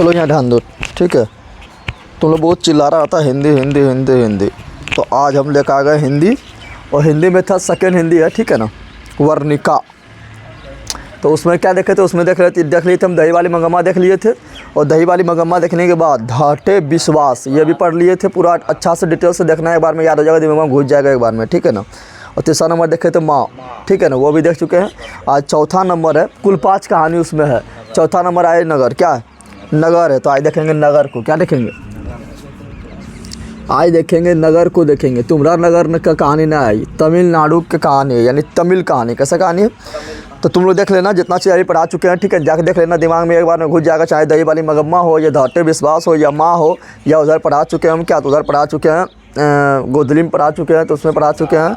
चलो यहाँ ध्यान दो, ठीक है। तुम लोग बहुत चिल्ला रहा था हिंदी हिंदी हिंदी हिंदी, तो आज हम लेकर आ गए हिंदी। और हिंदी में था सेकेंड हिंदी है, ठीक है ना, वर्णिका। तो उसमें क्या देखे थे, उसमें देख लिए थे हम दही वाली मंगम्मा देख लिए थे। और दही वाली मंगम्मा देखने के बाद धाटे विश्वास ये भी पढ़ लिए थे। पूरा अच्छा से डिटेल से देखना है, एक बार में याद हो जाएगा, दिमाग में घुस जाएगा एक बार में, ठीक है ना। और तीसरा नंबर देखे थे माँ, ठीक है ना, वो भी देख चुके हैं। आज चौथा नंबर है, कुल 5 कहानी उसमें है। चौथा नंबर आए नगर, क्या है, नगर है। तो आज देखेंगे नगर को, क्या देखेंगे, आज देखेंगे नगर को देखेंगे। तुम्हारा नगर का कहानी ना आई, तमिलनाडु की कहानी है, यानी तमिल कहानी। कैसा कहानी है तो तुम लोग देख लेना, जितना चीज़ अभी पढ़ा चुके हैं, ठीक है, जाके देख लेना, दिमाग में एक बार में घुस जाएगा। चाहे दही वाली मंगम्मा हो, या धाटे विश्वास हो, या माँ हो, या उधर पढ़ा चुके हैं हम, क्या तो उधर पढ़ा चुके हैं, गोदली में पढ़ा चुके हैं, तो उसमें पढ़ा चुके हैं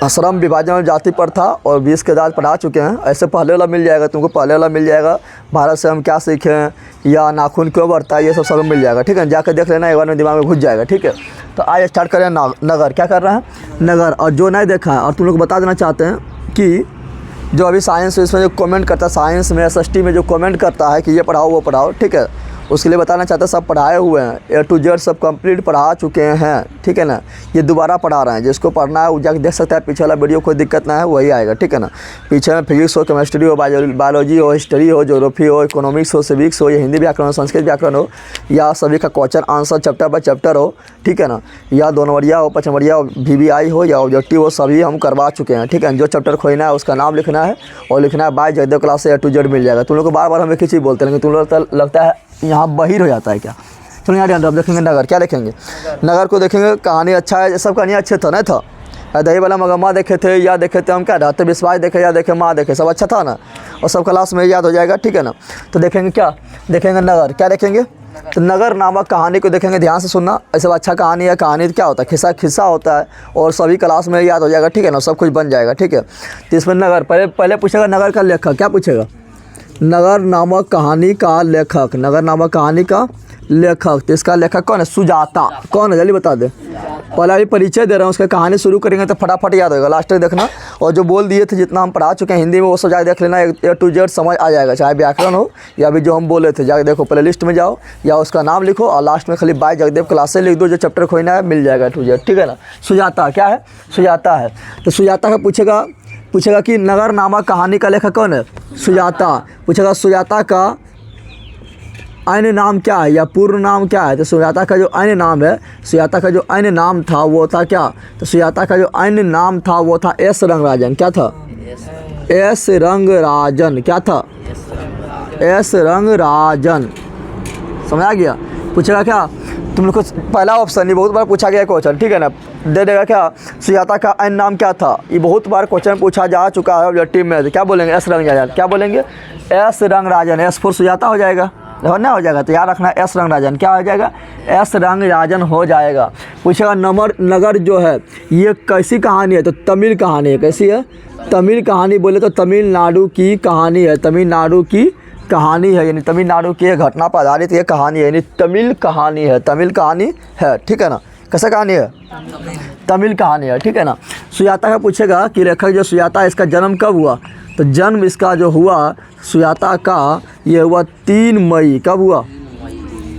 आश्रम विभाजन जाति प्रथा और 20 के दाद पढ़ा चुके हैं। ऐसे पहले वाला मिल जाएगा तुमको, पहले वाला मिल जाएगा, भारत से हम क्या सीखें, या नाखून क्यों बढ़ता है, ये सब मिल जाएगा, ठीक है। जाकर देख लेना, एक बार में दिमाग में घुस जाएगा, ठीक है। तो आज स्टार्ट करें नगर। क्या कर रहे हैं, नगर। और जो नहीं देखा है, और तुम लोग बता देना चाहते हैं कि जो अभी साइंस इसमें जो कमेंट करता है, साइंस में SST में जो कमेंट करता है कि ये पढ़ाओ वो पढ़ाओ, ठीक है, उसके लिए बताना चाहते हैं सब पढ़ाए हुए हैं, A to Z सब कंप्लीट पढ़ा चुके हैं, ठीक है ना। ये दोबारा पढ़ा रहे हैं, जिसको पढ़ना है वो जाकर देख सकता है, पीछे वाला वीडियो कोई दिक्कत ना है, वही आएगा, ठीक है ना। पीछे में फिजिक्स हो, केमिस्ट्री हो, बायोलॉजी हो, हिस्ट्री हो, ज्योग्राफी हो, इकोनॉमिक्स हो, सिविक्स हो, या हिंदी व्याकरण हो, संस्कृत व्याकरण हो, या सभी का question answer chapter by chapter हो, ठीक है ना, या 2 नंबरिया हो, 5 नंबरिया हो, VBI हो, या ऑब्जेक्टिव हो, सभी हम करवा चुके हैं, ठीक है। जो चैप्टर खोजना है उसका नाम लिखना है, और लिखना है बाय जयदेव क्लास से A to Z मिल जाएगा। तुम लोग को बार बार हम एक ही चीज़ बोलते हैं, लेकिन तुम लोग लगता है यहाँ बहिर हो जाता है क्या। चलो यहाँ ध्यान, अब देखेंगे नगर। क्या देखेंगे, नगर को देखेंगे। कहानी अच्छा है, सब कहानी अच्छे था, नहीं था। दही वाला मंगम्मा देखे थे, या देखे थे हम, क्या धाटे विश्वास देखे, या देखे माँ देखे, सब अच्छा था ना, और सब क्लास में याद हो जाएगा, ठीक है ना। तो देखेंगे क्या, देखेंगे नगर। क्या देखेंगे, तो नगर नामक कहानी को देखेंगे। ध्यान से सुनना, ऐसा अच्छा कहानी है। कहानी क्या होता है, खिस्सा होता है, और सभी क्लास में याद हो जाएगा, ठीक है ना, सब कुछ बन जाएगा, ठीक है। तो इसमें नगर पहले पूछेगा नगर का लेखक, क्या पूछेगा, नगर नामक कहानी का लेखक, नगर नामक कहानी का लेखक। तो इसका लेखक कौन है, सुजाता। कौन है, जल्दी बता दे। पहले अभी परिचय दे रहा हूँ, उसका कहानी शुरू करेंगे तो फटाफट याद होगा, लास्ट तक देखना। और जो बोल दिए थे, जितना हम पढ़ा चुके हैं हिंदी में, वो सब जाके देख लेना, A to Z समझ आ जाएगा, चाहे व्याकरण हो या भी जो हम बोले थे। जाके देखो, प्ले लिस्ट में जाओ, या उसका नाम लिखो, और लास्ट में खाली बाय जगदेव क्लास से लिख दो, जो चैप्टर खोजना है मिल जाएगा A to Z, ठीक है ना। सुजाता क्या है, सुजाता है। तो सुजाता का पूछेगा कि नगर नामक कहानी का लेखक कौन है, सुजाता। पूछेगा सुजाता का अन्य नाम क्या है, या पूर्ण नाम क्या है। तो सुजाता का जो अन्य नाम है, सुजाता का जो अन्य नाम था वो था क्या, तो सुजाता का जो अन्य नाम था वो था S रंगराजन। क्या था, S रंगराजन। क्या था, S रंगराजन। समझ आ गया। पूछेगा क्या, तुम लोग को पहला ऑप्शन ये बहुत बार पूछा गया क्वेश्चन, ठीक है ना, दे देगा क्या, सुजाता का अन्य नाम क्या था। ये बहुत बार क्वेश्चन पूछा जा चुका है ऑब्जेक्टिव में। तो क्या बोलेंगे, S रंगराजन। क्या बोलेंगे, S Rangarajan. S for Sujata हो जाएगा, ना हो जाएगा, तो याद रखना S रंगराजन। क्या हो जाएगा, S रंगराजन हो जाएगा। पूछेगा नगर जो है ये कैसी कहानी है, तो तमिल कहानी है। कैसी है, तमिल कहानी। बोले तो तमिलनाडु की कहानी है, तमिलनाडु की कहानी है, यानी तमिलनाडु की घटना पर आधारित ये कहानी है, यानी तमिल कहानी है, तमिल कहानी है, ठीक है ना। कैसा कहानी है, तमिल कहानी है, ठीक है ना। सुजाता का पूछेगा कि लेखक जो सुजाता, इसका जन्म कब हुआ। तो जन्म इसका जो हुआ सुजाता का, ये हुआ 3 मई। कब हुआ,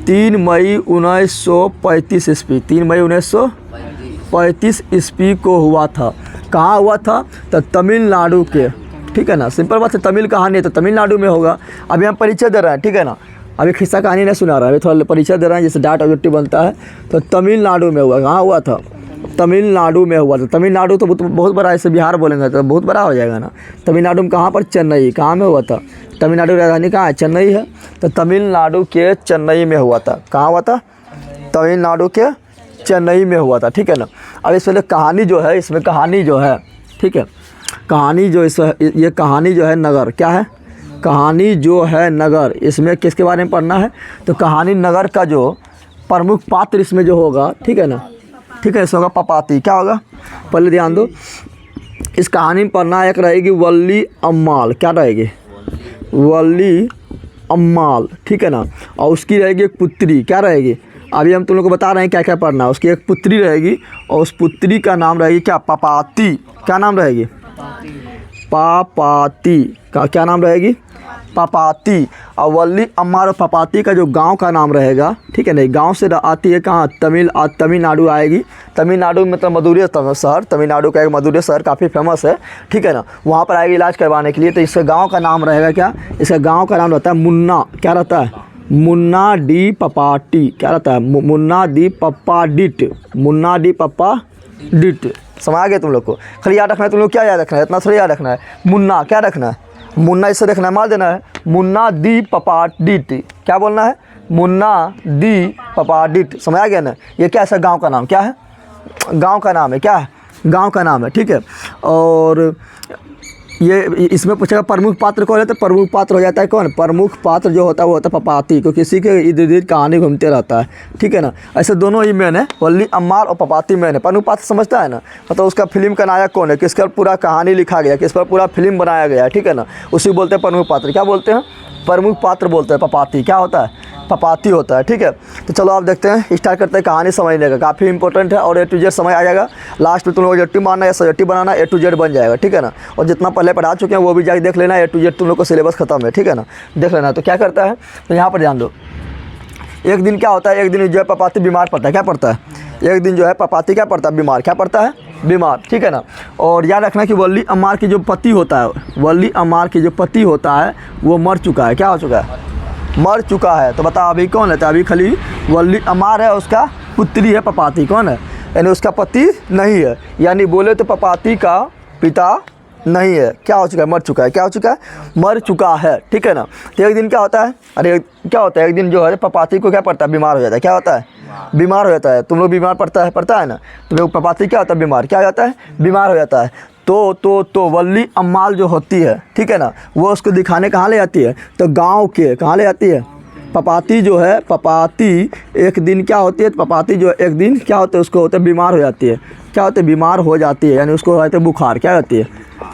3 मई 1935 ईस्वी। 3 मई 1935 ईस्वी को हुआ था। कहाँ हुआ था, तो तमिलनाडु के, ठीक है ना। सिंपल बात है, तमिल कहानी है तो तमिलनाडु में होगा। अभी हम परिचय दे रहे हैं, ठीक है ना, अभी खिस्सा कहानी नहीं सुना रहा है, अभी थोड़ा परिचय दे रहे हैं, जैसे डाट ऑब्जेक्टिव बनता है। तो तमिलनाडु में हुआ। कहाँ हुआ था, तमिलनाडु में हुआ था। तमिलनाडु तो बहुत बड़ा, ऐसे बिहार बोलेंगे तो बहुत बड़ा हो जाएगा ना। तमिलनाडु में कहाँ पर, चेन्नई। कहाँ में हुआ था, तमिलनाडु राजधानी कहाँ है, चेन्नई है। तो तमिलनाडु के चेन्नई में हुआ था। कहाँ हुआ था, तमिलनाडु के चेन्नई में हुआ था, ठीक है ना। अब इसमें कहानी जो है, इसमें कहानी जो है, ठीक है, कहानी जो ये कहानी जो है नगर। क्या है, कहानी जो है नगर। इसमें किसके बारे में पढ़ना है, तो कहानी नगर का जो प्रमुख पात्र इसमें जो होगा, ठीक है ना, ठीक है, इसमें होगा पपाती। क्या होगा, पहले ध्यान दो, इस कहानी में पढ़ना एक रहेगी वल्ली अम्माल। क्या रहेगी, वल्ली अम्माल, ठीक है ना। और उसकी रहेगी एक पुत्री। क्या रहेगी, अभी हम तुम लोग को बता रहे हैं क्या क्या पढ़ना है। उसकी एक पुत्री रहेगी, और उस पुत्री का नाम रहेगी क्या, पपाती। क्या नाम रहेगी, पापाती का क्या नाम रहेगी, पपाती। और वल्ली अम्मार और पपाती का जो गांव का नाम रहेगा, ठीक है, नहीं गांव से आती है कहाँ, तमिलनाडु आएगी। तमिलनाडु मतलब मदुरै शहर, तमिलनाडु का एक मदुरै शहर काफ़ी फेमस है, ठीक है ना, वहाँ पर आएगी इलाज करवाने के लिए। तो इसके गाँव का नाम रहेगा क्या, इसका गाँव का नाम रहता है मुन्ना, क्या रहता है, मुन्ना डी पपाटी। क्या रहता है, मुन्ना डी पप्पाडिट, मुन्ना डी पप्पाडिट। समझ आ गया तुम लोग को। खाली याद रखना है तुम लोग, क्या याद रखना है, इतना थोड़ा याद रखना है। मुन्ना क्या रखना है, मुन्ना इससे रखना है, मार देना है, मुन्ना दी पपाडिट। क्या बोलना है, मुन्ना दी पपाडिट। समझ आ गया ना। ये क्या है, गांव का नाम, क्या है, गांव का नाम है, क्या है, गांव का नाम है, ठीक है। और ये इसमें पूछेगा प्रमुख पात्र कौन है, तो प्रमुख पात्र हो जाता है कौन, प्रमुख पात्र जो होता है वो होता है पपाती, क्योंकि किसी के इर्द गिर्द कहानी घूमते रहता है, ठीक है ना। ऐसे दोनों ही मैन है, वल्ली अम्मार और पपाती मैन है। प्रमुख पात्र समझता है ना, मतलब उसका फिल्म का नायक कौन है, किस पर पूरा कहानी लिखा गया, किस पर पूरा फिल्म बनाया गया है, ठीक है ना, उसी बोलते हैं प्रमुख पात्र। क्या बोलते हैं, प्रमुख पात्र बोलते हैं पपाती। क्या होता है, पपाती होता है, ठीक है। तो चलो आप देखते हैं, स्टार्ट करते हैं कहानी समझने का, काफ़ी इंपॉर्टेंट है और A to Z समझ आ जाएगा। लास्ट में तुम लोग OJT मारना है, SJT banana, A to Z बन जाएगा, ठीक है ना। और जितना पहले पढ़ा चुके हैं वो भी जाके देख लेना, A to Z तुम लोग को सिलेबस खत्म है, ठीक है ना, देख लेना। तो क्या करता है, तो यहाँ पर ध्यान दो। एक दिन क्या होता है, एक दिन जो है पपाती बीमार पड़ता है। क्या पड़ता है, एक दिन जो है पपाती क्या पड़ता है, बीमार। क्या पड़ता है, बीमार, ठीक है ना। और याद रखना कि वल्ली अम्मार की जो पति होता है, वल्ली अम्मार की जो पति होता है वो मर चुका है। क्या हो चुका है, मर चुका है। तो बता अभी कौन है, तो अभी खाली वल्ली अम्मार है, उसका पुत्री है पपाती। कौन है, यानी उसका पति नहीं है, यानी बोले तो पपाती का पिता नहीं है। क्या हो चुका है, मर चुका है। क्या हो चुका है, मर चुका है, ठीक है ना। तो एक दिन क्या होता है, अरे क्या होता है, एक दिन जो है पपाती को क्या पड़ता है, बीमार हो जाता है। क्या होता है, बीमार हो जाता है। तुम लोग बीमार पड़ता है ना, तो पपाती क्या होता है, बीमार। क्या हो जाता है, बीमार हो जाता है। तो वल्ली अम्माल जो होती है, ठीक है ना, वो उसको दिखाने कहाँ ले जाती है, तो गांव के कहाँ ले जाती है, पपाती जो है, पपाती एक दिन क्या होती है, पपाती जो एक दिन क्या होता है, उसको होता है बीमार हो जाती है। क्या होता है, बीमार हो जाती है, यानी उसको होता है बुखार। क्या होती है,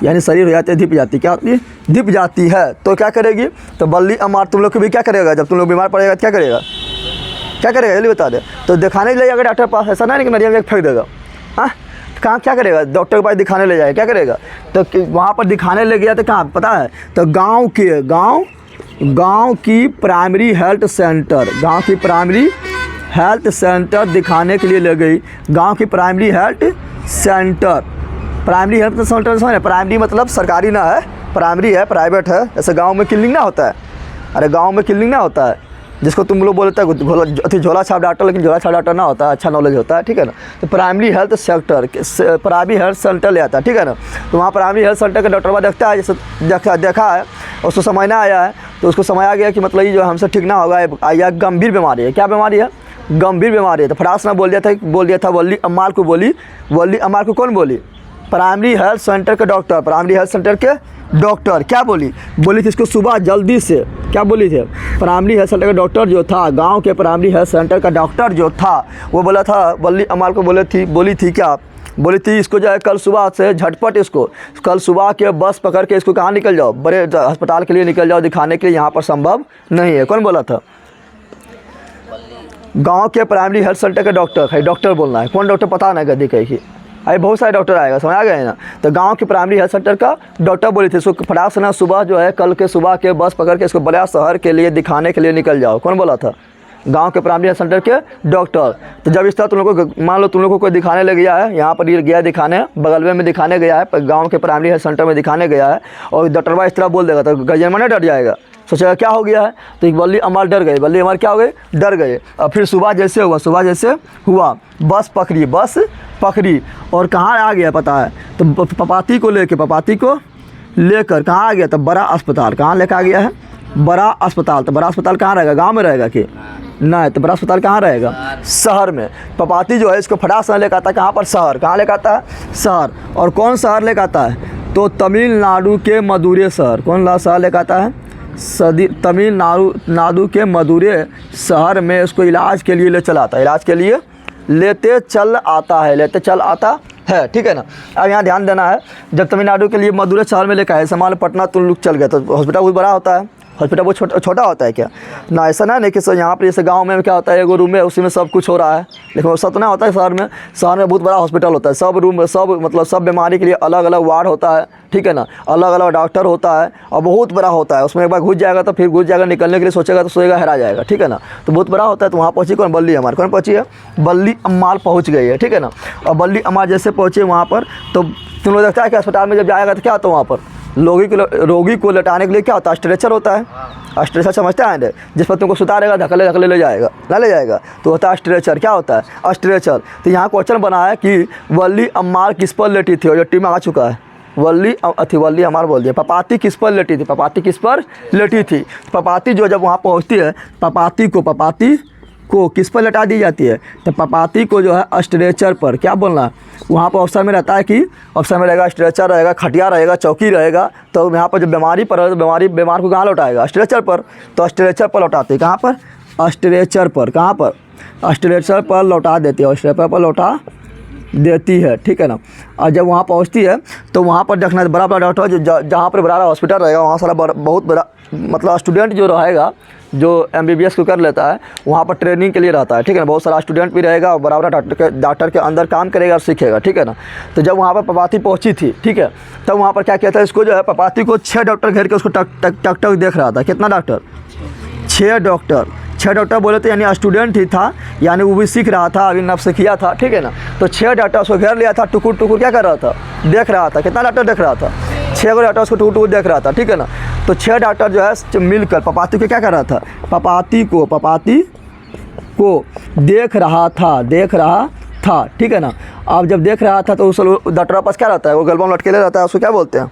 यानी शरीर हो जाती है, धिप जाती है। क्या होती है, धिप जाती है। तो क्या करेगी, तो वल्ली अम्मार तुम लोग को भी क्या करेगा, जब तुम लोग बीमार पड़ेगा तो क्या करेगा, क्या करेगा जल्दी बता दे। तो दिखाने ले जाएगा डॉक्टर पास, ऐसा नहीं कि नरिया में फेंक देगा। हाँ, कहाँ क्या करेगा, डॉक्टर के पास दिखाने ले जाएगा। क्या करेगा, तो वहाँ पर दिखाने ले गया तो कहाँ पता है, तो गांव की प्राइमरी हेल्थ सेंटर, गांव की प्राइमरी हेल्थ सेंटर दिखाने के लिए ले गई। गांव की primary health centre, primary health centre समझ, प्राइमरी मतलब सरकारी ना है, प्राइमरी है प्राइवेट है। जैसे गांव में क्लिनिक ना होता है, अरे गांव में क्लिनिक ना होता है, जिसको तुम लोग बोलते हैं झोला छाप डॉक्टर, लेकिन झोला छाप डॉक्टर ना होता है, अच्छा नॉलेज होता है, ठीक है ना। तो primary health sector, primary health centre ले आता है, ठीक है ना। तो वहाँ प्राइमरी हेल्थ सेंटर का डॉक्टर देखता है, जैसे देखा है, उसको समझना आया है, तो उसको समझ आ गया कि मतलब ये जो हमसे ठीक ना होगा, यह गंभीर बीमारी है। क्या बीमारी है, गंभीर बीमारी है। तो फटाक से बोल दिया था वल्ली अम्मार को, वल्ली अम्मार को कौन बोली, प्राइमरी हेल्थ सेंटर के डॉक्टर, प्राइमरी हेल्थ सेंटर के डॉक्टर क्या बोली थी इसको सुबह जल्दी से, क्या बोली थी, प्राइमरी हेल्थ सेंटर का डॉक्टर जो था, गांव के प्राइमरी हेल्थ सेंटर का डॉक्टर जो था, वो बोला था वल्ली अम्मार को, बोली थी क्या, बोली थी इसको जो है कल सुबह से झटपट इसको, कल सुबह के बस पकड़ के इसको कहाँ निकल जाओ, बड़े अस्पताल के लिए निकल जाओ दिखाने के लिए, यहाँ पर संभव नहीं है। कौन बोला था, गांव के प्राइमरी हेल्थ सेंटर के डॉक्टर, डॉक्टर बोलना है, कौन डॉक्टर पता नहीं, गद्दी कही अरे बहुत सारे डॉक्टर आएगा, समझ आ गए ना। तो गांव के प्राइमरी हेल्थ सेंटर का डॉक्टर बोली थी इसको फटाक से ना सुबह जो है, कल के सुबह के बस पकड़ के इसको बड़ा शहर के लिए दिखाने के लिए निकल जाओ। कौन बोला था, गांव के प्राइमरी हेल्थ सेंटर के डॉक्टर। तो जब इस तरह तुम लोगों को मान लो तुम लोगों को कोई दिखाने ले गया है, यहाँ पर ये गया दिखाने, बगल में दिखाने गया है, गाँव के प्राइमरी हेल्थ सेंटर में दिखाने गया है, और डॉक्टरवा इस तरह बोल देगा तो गार्जियन माने डर जाएगा, सोचेगा क्या हो गया है। तो एक वल्ली अम्मार डर गए, वल्ली अम्मार क्या हो गए, डर गए। और फिर सुबह जैसे हुआ बस पकड़ी और कहाँ आ गया पता है, तो पपाती को लेकर कहाँ आ गया, तो बड़ा अस्पताल, कहाँ लेकर आ गया है, बड़ा अस्पताल। तो बड़ा अस्पताल कहाँ रहेगा, गांव में रहेगा कि नहीं, तो बड़ा अस्पताल कहाँ रहेगा, शहर में। पपाती जो है इसको फटाक से लेकर आता है कहाँ पर, शहर। कहाँ लेकर आता है, शहर। और कौन शहर लेकर आता है, तो तमिलनाडु के मदुरै शहर। कौन शहर लेकर आता है, तमिलनाडु के मदुरै शहर में इसको इलाज के लिए ले चला आता है, इलाज के लिए लेते चल आता है, ठीक है ना। अब यहाँ ध्यान देना है, जब तमिलनाडु के लिए मदुरै शहर में लेकर आए, मान लो पटना तुम लोग चल गए, तो हॉस्पिटल बहुत बड़ा होता है, हॉस्पिटल बहुत छोटा होता है क्या? ना, ऐसा ना नहीं कि सर यहाँ पर जैसे गांव में क्या होता है, एगो रूम में उसी में सब कुछ हो रहा है, लेकिन वैसा तो नहीं होता है। शहर में बहुत बड़ा हॉस्पिटल होता है, सब रूम सब मतलब सब बीमारी के लिए अलग अलग वार्ड होता है, ठीक है ना, अलग अलग डॉक्टर होता है और बहुत बड़ा होता है। उसमें एक बार घुस जाएगा तो फिर घुस जाएगा, निकलने के लिए सोचेगा तो सोएगा, हरा जाएगा, ठीक है ना। तो बहुत बड़ा होता है। तो वहाँ पहुँची कौन? बल्ली अम्मार। कौन पहुँची है? बल्ली अम्मार पहुँच गई है, ठीक है ना। और बल्ली अम्मार जैसे पहुँचे वहाँ पर, तो तुम लोग देखता है कि अस्पताल में जब जाएगा तो क्या होता है वहाँ पर, रोगी को लेटाने के लिए क्या होता है? स्ट्रेचर होता है। स्ट्रेचर समझते हैं, जिस पर तुमको सुतारेगा, धकले ले जाएगा, ना ले जाएगा, तो होता है स्ट्रेचर। क्या होता है? स्ट्रेचर। तो यहाँ क्वेश्चन बना है कि वल्ली अम्मार किस पर लेटी थी, और ये टीम आ चुका है। वल्ली अम्मार बोल दिया। पपाती किस पर लेटी थी? पपाती किस पर लेटी थी? पपाती जो जब वहाँ पहुँचती है, पपाती को किस पर लटा दी जाती है? तो पपाती को जो है स्ट्रेचर पर। क्या बोलना है? वहाँ पर ऑप्शन में रहता है कि ऑप्शन में रहेगा स्ट्रेचर रहेगा, खटिया रहेगा, चौकी रहेगा। तो यहाँ पर जब बीमारी पर है तो बीमार को कहाँ लौटाएगा? स्ट्रेचर पर। तो स्ट्रेचर पर लौटाते हैं। कहाँ पर? स्ट्रेचर पर। कहाँ पर? स्ट्रेचर पर लौटा देती है, स्ट्रेचर पर लौटा देती है, ठीक है ना। और जब वहाँ पहुँचती है तो वहाँ पर देखना बड़ा डॉक्टर जहाँ पर बड़ा हॉस्पिटल रहेगा, वहाँ सारा बहुत बड़ा मतलब स्टूडेंट जो रहेगा, जो MBBS को कर लेता है, वहाँ पर ट्रेनिंग के लिए रहता है, ठीक है ना। बहुत सारा स्टूडेंट भी रहेगा और बराबर डॉक्टर के अंदर काम करेगा और सीखेगा, ठीक है ना। तो जब वहाँ पर पपाती पहुँची थी, ठीक है, तब वहाँ पर क्या कहता है, इसको जो है पपाती को 6 डॉक्टर घेर के उसको टक देख रहा था। कितना डॉक्टर? 6 डॉक्टर बोले तो यानी स्टूडेंट ही था, यानी वो भी सीख रहा था, अभी नवसिखिया था, ठीक है ना। तो 6 डॉक्टर उसको घेर लिया था, टुकुर क्या कर रहा था? देख रहा था। कितना डॉक्टर देख रहा था? 6 डॉक्टर उसको टुकुर देख रहा था, ठीक है ना। तो 6 डॉक्टर जो है मिलकर पपाती को क्या कर रहा था? पपाती को देख रहा था, ठीक है ना। अब जब देख रहा था तो उस डॉक्टर के पास क्या रहता है? वो गलबा में लटके रहता है, उसको क्या बोलते हैं?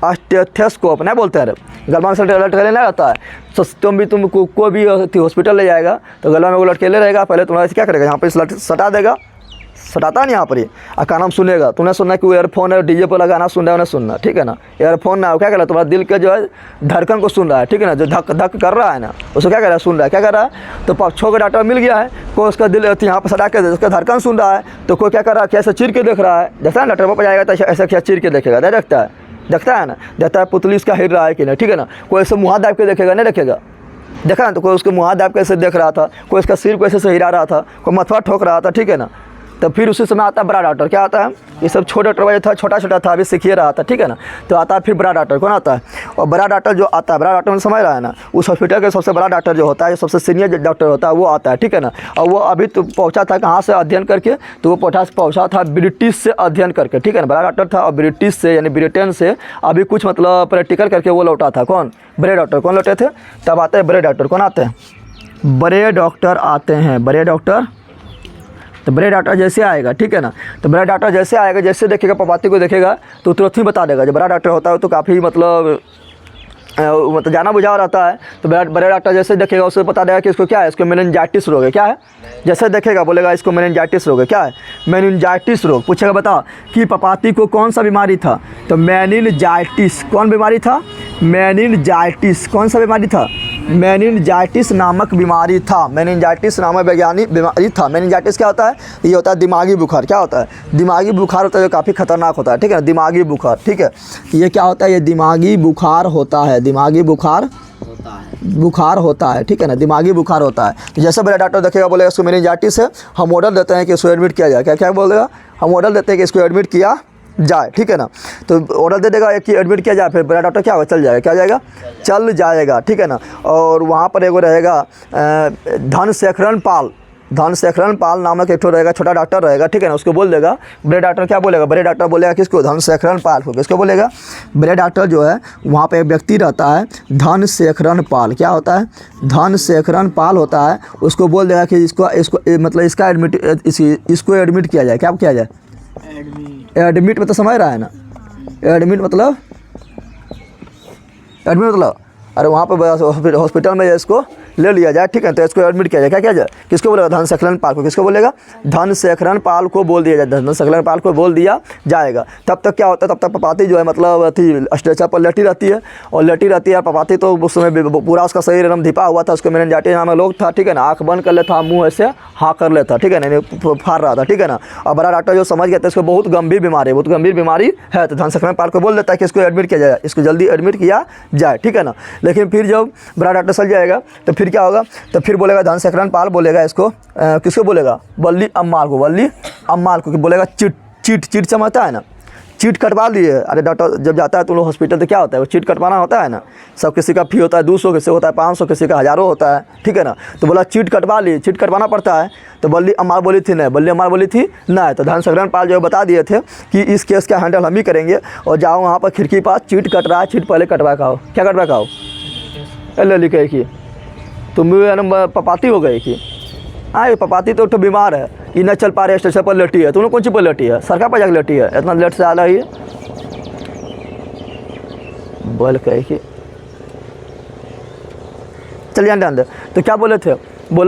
स्टेथोस्कोप नहीं बोलते हैं। गलबा में लटके नहीं रहता है। तो तुम कोई भी हॉस्पिटल ले जाएगा तो गलबा में वो लटकेले रहेगा। पहले तुम्हारा क्या करेगा? यहाँ पर सटा देगा, सटाता नहीं यहाँ पर ही, और का नाम सुनेगा। तुमने सुनना कि वो एयरफोन है, डीजे पर लगाना सुन रहा है, उन्हें सुनना, ठीक है ना। एयरफोन ना, क्या कर रहा है? तुम्हारा दिल के जो है धड़कन को सुन रहा है, ठीक है ना। जो धक कर रहा है ना, उसको क्या कर रहा है? सुन रहा है। क्या कर रहा है? तो 6 का डॉक्टर मिल गया है, कोई उसका दिल यहाँ पर सटा के उसका धड़कन सुन रहा है, तो कोई क्या कर रहा है? कैसे चीर के देख रहा है। देखता है डॉक्टर पर जाएगा तो ऐसा क्या चीर के देखेगा? नहीं देखता है ना, देखता है पुतली उसका हिल रहा है कि नहीं, ठीक है ना। कोई ऐसे मुँह दाब के देखेगा? नहीं देखेगा। देखा ना, तो कोई उसके मुँह दाब के ऐसे देख रहा था, कोई उसका सिर को ऐसे से हिला रहा था, कोई मथवा ठोक रहा था, ठीक है ना। तो फिर उसी समय आता है बड़ा डॉक्टर। क्या आता है? ये सब छोटा डॉक्टर था, छोटा था, अभी सीखिए रहा था, ठीक है ना। तो आता है फिर बड़ा डॉक्टर। कौन आता है? और बड़ा डॉक्टर जो आता है, बड़ा डॉक्टर में समझ रहा है ना, उस हॉस्पिटल का सबसे बड़ा डॉक्टर जो होता है, सबसे सीनियर डॉक्टर होता है, वो आता है, ठीक है ना। और वो अभी तो पहुंचा था कहाँ से अध्ययन करके? तो वो पहुंचा था ब्रिटिश से अध्ययन करके, ठीक है ना। बड़ा डॉक्टर था और ब्रिटिश से यानी ब्रिटेन से अभी कुछ मतलब प्रैक्टिकल करके वो लौटा था। कौन? बड़े डॉक्टर। कौन लौटे थे? तब आते हैं बड़े डॉक्टर। कौन आते हैं? बड़े डॉक्टर आते हैं, बड़े डॉक्टर। तो बड़े डॉक्टर जैसे आएगा, ठीक है ना। तो बड़ा डॉक्टर जैसे आएगा, जैसे देखेगा पपाती को देखेगा तो तुरंत ही बता देगा। जब बड़ा डॉक्टर होता है तो काफ़ी मतलब जाना बुझा रहता है। तो बड़े डॉक्टर जैसे देखेगा उसको बता देगा कि इसको क्या है? इसको मेनिंजाइटिस रोग है। क्या है? जैसे देखेगा बोलेगा इसको मेनिंजाइटिस रोग है। क्या है? मेनिंजाइटिस रोग। पूछेगा बता कि पपाती को कौन सा बीमारी था? तो मेनिंजाइटिस। कौन बीमारी था? मेनिंजाइटिस। कौन सा बीमारी था? मेनिंजाइटिस नामक बीमारी था। मेनिंजाइटिस नामक वैज्ञानिक बीमारी था। मेनिंजाइटिस क्या होता है? ये होता है दिमागी बुखार। क्या होता है? दिमागी बुखार होता है, जो काफ़ी खतरनाक होता है, ठीक है ना। दिमागी बुखार, ठीक है। ये क्या होता है? ये दिमागी बुखार होता है, दिमागी बुखार होता है, ठीक है ना। दिमागी बुखार होता है। तो जैसे बड़ा डॉक्टर देखेगा बोलेगा इसको मेनिंजाइटिस है, हम ऑर्डर देते हैं कि इसको एडमिट किया जाए। क्या बोलेगा? हम ऑर्डर देते हैं कि इसको एडमिट किया जाए, ठीक है ना। तो ऑर्डर दे देगा कि एडमिट किया जाए, फिर बड़ा डॉक्टर क्या होगा? चल जाएगा। क्या जाएगा? चल जाएगा, ठीक है ना। और वहाँ पर एगो रहेगा धनशेखरन पाल नामक एक रहेगा, छोटा डॉक्टर रहेगा, ठीक है ना। उसको बोल देगा। बड़े डॉक्टर क्या बोलेगा? बड़े डॉक्टर बोलेगा किसको? धनशेखरन पाल को। किसको बोलेगा? बड़े डॉक्टर जो है वहाँ पे एक व्यक्ति रहता है धनशेखरन पाल। क्या होता है? धनशेखरन पाल होता है। उसको बोल देगा कि इसको मतलब इसका इसको एडमिट किया जाए। क्या किया जाए? एडमिट मतलब समझ रहा है ना? एडमिट मतलब अरे वहाँ पर हॉस्पिटल में इसको ले लिया जाए, ठीक है। तो इसको एडमिट किया जाए, क्या किया जाए, किसको बोलेगा, धनशेखरन पाल को, किसको बोलेगा, धनशेखरन पाल को बोल दिया जाए, धनशेखरन पाल को बोल दिया जाएगा। तब तक क्या होता है, तब तक पपाती जो है मतलब थी स्ट्रेचर पर लेटी रहती है, और लेटी रहती है पपाती, तो उस समय पूरा उसका शरीर एकदम धिपा हुआ था, उसको मेनिंजाइटिस नाम का लोग था, ठीक है ना, आँख बंद कर लेता, मुँह ऐसे हाँ कर लेता, ठीक है ना, फाड़ रहा था, ठीक है ना। और बड़ा डॉक्टर जो समझ गया था इसको बहुत गंभीर बीमारी है, बहुत गंभीर बीमारी है, तो धनशेखरन पाल को बोल देता है कि इसको एडमिट किया जाए, इसको जल्दी एडमिट किया जाए, ठीक है ना। लेकिन फिर जब बड़ा डॉक्टर चल जाएगा तो फिर क्या होगा, तो फिर बोलेगा धनशेखरन पाल बोलेगा इसको किसको बोलेगा, वल्ली अम्माल को, वल्ली अम्माल को बोलेगा चीट समझता है ना, चीट कटवा लिए। अरे डॉक्टर जब जाता है तुम लोग हॉस्पिटल तो क्या होता है, वो चीट कटवाना होता है ना, सब किसी का फी होता है 200, किसी होता है 500, किसी का हज़ारों होता है, ठीक है ना। तो बोला चीट कटवा ली, चीट कटवाना पड़ता है। तो वल्ली अम्माल बोली थी नहीं, वल्ली अम्माल बोली थी नहीं, तो धनशेखरन पाल जो है बता दिए थे कि इस केस का हैंडल हम ही करेंगे, और जाओ वहाँ पर खिड़की पास, चीट कट रहा है, चीट पहले कटवा खाओ, क्या कटवा खाओ, ले कहे कि तुम भी पपाती हो गई कि हाँ, ये पपाती तो बीमार है, ये न चल पा रहे, स्टेशन पर लेटी है, तुमने कौन सी पर लेटी है, सरकार पर जाकर लेटी है, इतना लेट से आ रही है, बोल कहे कि चलिए डाल दे। तो क्या बोले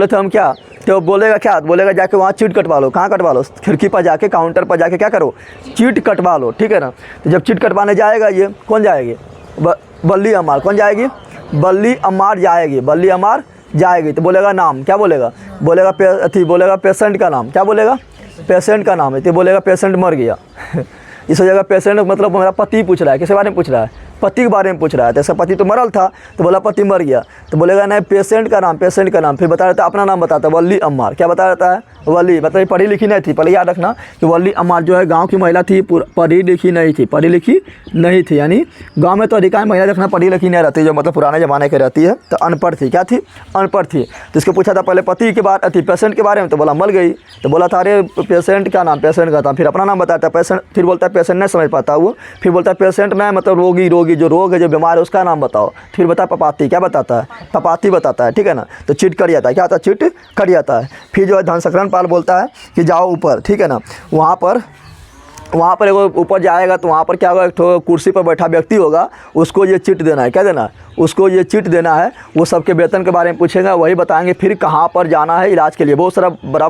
थे हम क्या, तो बोलेगा क्या, बोलेगा जाके वहाँ चीट कटवा लो, कहाँ कटवा लो, खिड़की पर जाके, काउंटर पर जाके क्या करो, चीट कटवा लो, ठीक है ना। तो जब चीट कटवाने जाएगा ये कौन जाएगी, वल्ली अम्माल, कौन जाएगी, वल्ली अम्माल जाएगी, वल्ली अम्माल जाएगी। तो बोलेगा नाम, क्या बोलेगा, बोलेगा पेशेंट का नाम, क्या बोलेगा, पेशेंट का नाम है, तो बोलेगा पेशेंट मर गया इस जगह पेशेंट मतलब मेरा पति पूछ रहा है, किसके बारे में पूछ रहा है, पति के बारे में पूछ रहा है। तो ऐसा पति तो मरल था, तो बोला पति मर गया, तो बोलेगा नहीं पेशेंट का नाम, पेशेंट का नाम। फिर बता देता अपना नाम बताता है, वल्ली अम्माल, क्या बता देता है, वल्ली, मतलब पढ़ी लिखी नहीं थी, पहले याद रखना कि वल्ली अम्माल जो है गांव की महिला थी, पढ़ी लिखी नहीं थी, पढ़ी लिखी नहीं थी, यानी गांव में तो अधिकांश महिला देखना पढ़ी लिखी नहीं रहती, जो मतलब पुराने ज़माने की रहती है, तो अनपढ़ थी, क्या थी, अनपढ़ थी। तो इसको पूछा था पहले पति के बारे थी, पेशेंट के बारे में, तो बोला मर गई। तो बोला था अरे पेशेंट का नाम, पेशेंट का था, फिर अपना नाम बताता है पेशेंट, फिर बोलता है पेशेंट नहीं समझ पाता वो, फिर बोलता है पेशेंट नहीं मतलब रोगी जो रोग है, जो बीमार है उसका नाम बताओ, फिर बता पपाती, क्या बताता है, पपाती बताता है, ठीक है ना। तो चीट कर जाता है, क्या होता है, चीट कर जाता है। फिर जो है धनशेखरन पाल बोलता है कि जाओ ऊपर, ठीक है ना, वहाँ पर एगो ऊपर जाएगा तो वहाँ पर क्या होगा, एक ठो कुर्सी पर बैठा व्यक्ति होगा, उसको ये चिट देना है, क्या देना है, उसको ये चिट देना है। वो सबके वेतन के बारे में पूछेगा, वही बताएंगे, फिर कहाँ पर जाना है इलाज के लिए। बहुत सारा बड़ा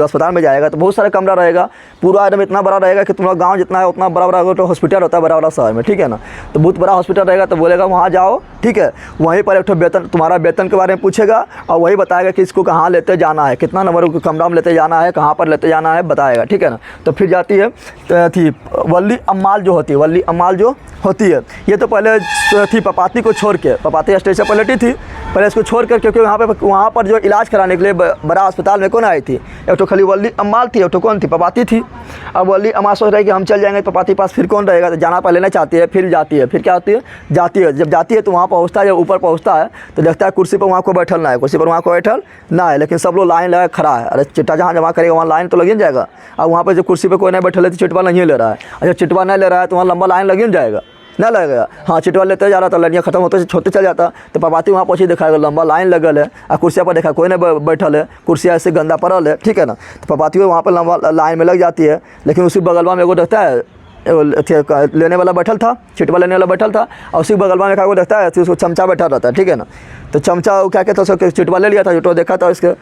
अस्पताल में जाएगा तो बहुत सारा कमरा रहेगा, पूरा एकदम इतना बड़ा रहेगा कि तुम्हारा गाँव जितना है उतना बड़ा तो हॉस्पिटल होता है बड़ा शहर में, ठीक है ना। तो बहुत बड़ा हॉस्पिटल रहेगा, तो बोलेगा वहाँ जाओ, ठीक है, वहीं पर एक ठो वेतन, तुम्हारा वेतन के बारे में पूछेगा, और वही बताएगा कि इसको कहाँ लेते जाना है, कितना नंबर कमरा में लेते जाना है, कहाँ पर लेते जाना है, बताएगा, ठीक है ना। तो फिर जाती है थी वल्ली अम्माल जो होती है, वल्ली अम्माल जो होती है, ये तो पहले थी पपाती को छोड़ के, पपाती स्टेशन पर लेटी थी, पहले इसको छोड़ कर, क्योंकि वहाँ पर जो इलाज कराने के लिए बड़ा अस्पताल में कौन आई थी, एक तो खाली वल्ली अम्माल थी, एक तो कौन थी, पपाती थी। अब वल्ली अम्माल सोच रही है कि हम चल जाएंगे पपाती पास, फिर कौन रहेगा, तो जाना पहले नहीं चाहती है, फिर जाती है, फिर क्या होती है, जाती है। जब जाती है तो वहाँ पहुँचता है, जब ऊपर पहुँचता है तो देखता है कुर्सी पर वहाँ को बैठल ना है, कुर्सी पर वहाँ को बैठल ना है, लेकिन सब लोग लाइन लगा खड़ा है। अरे चिट्ठा जहाँ जमा करेगा वहाँ लाइन तो लग जाएगा, और वहाँ पर जब कुर्सी पर कोई नहीं बैठल है तो चिटवा नहीं ले रहा है, अच्छा चिटवा नहीं ले रहा है तो वहाँ लंबा लाइन लग जाएगा, ना लगेगा, हाँ चिटवा लेते जा रहा था, लड़ियाँ खत्म होते छोटे चल जाता, तो पपाती वहाँ पहुँची, दिखाएगा लंबा लाइन लगल है, और कुर्सिया पर देखा कोई नहीं बैठल है, कुर्सिया ऐसे गंदा पड़ल है, ठीक है ना। तो पपाती वहाँ पर लंबा लाइन में लग जाती है, लेकिन उसी बगलवा में एगो देखता है, लेने वाला बैठल था, चिटवा लेने वाला बैठल था, और उसी बगलवा में वो देखता है उसको चमचा बैठा रहता है, ठीक है ना। तो चमचा क्या कहता है, उसको चिटवा ले लिया था, चिटवा देखा था इसके,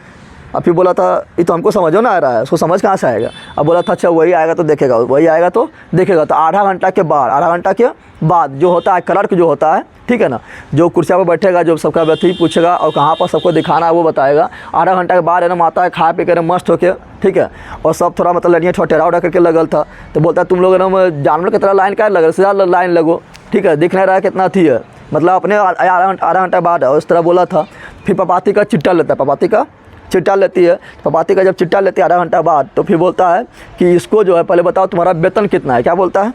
अब फिर बोला था ये तो हमको समझो ना आ रहा है, उसको समझ कहाँ से आएगा। अब बोला था अच्छा वही आएगा तो देखेगा, वही आएगा तो देखेगा। तो आधा घंटा के बाद जो होता है क्लर्क जो होता है, ठीक है ना, जो कुर्सिया पर बैठेगा, जो सबका व्यक्ति पूछेगा और कहाँ पर सबको दिखाना है वो बताएगा। आधा घंटा के बाद एकदम आता है, खा पी कर मस्त होके, ठीक है, और सब थोड़ा मतलब लड़ियाँ थोड़ा टेढ़ा उड़ा करके लगल था, तो बोलता है तुम लोग एकदम जानवर की तरह लाइन क्या लगल, सीधा लाइन लगो, ठीक है, दिख नहीं रहा है कितना थी है, मतलब अपने आधा घंटा बाद है, उस तरह बोला था। फिर पपाती का चिट्टा लेता है, पपाती का चिट्टा लेती है, पपाती का जब चिट्टा लेती है आधा घंटा बाद, तो फिर बोलता है कि इसको जो है पहले बताओ तुम्हारा वेतन कितना है, क्या बोलता है,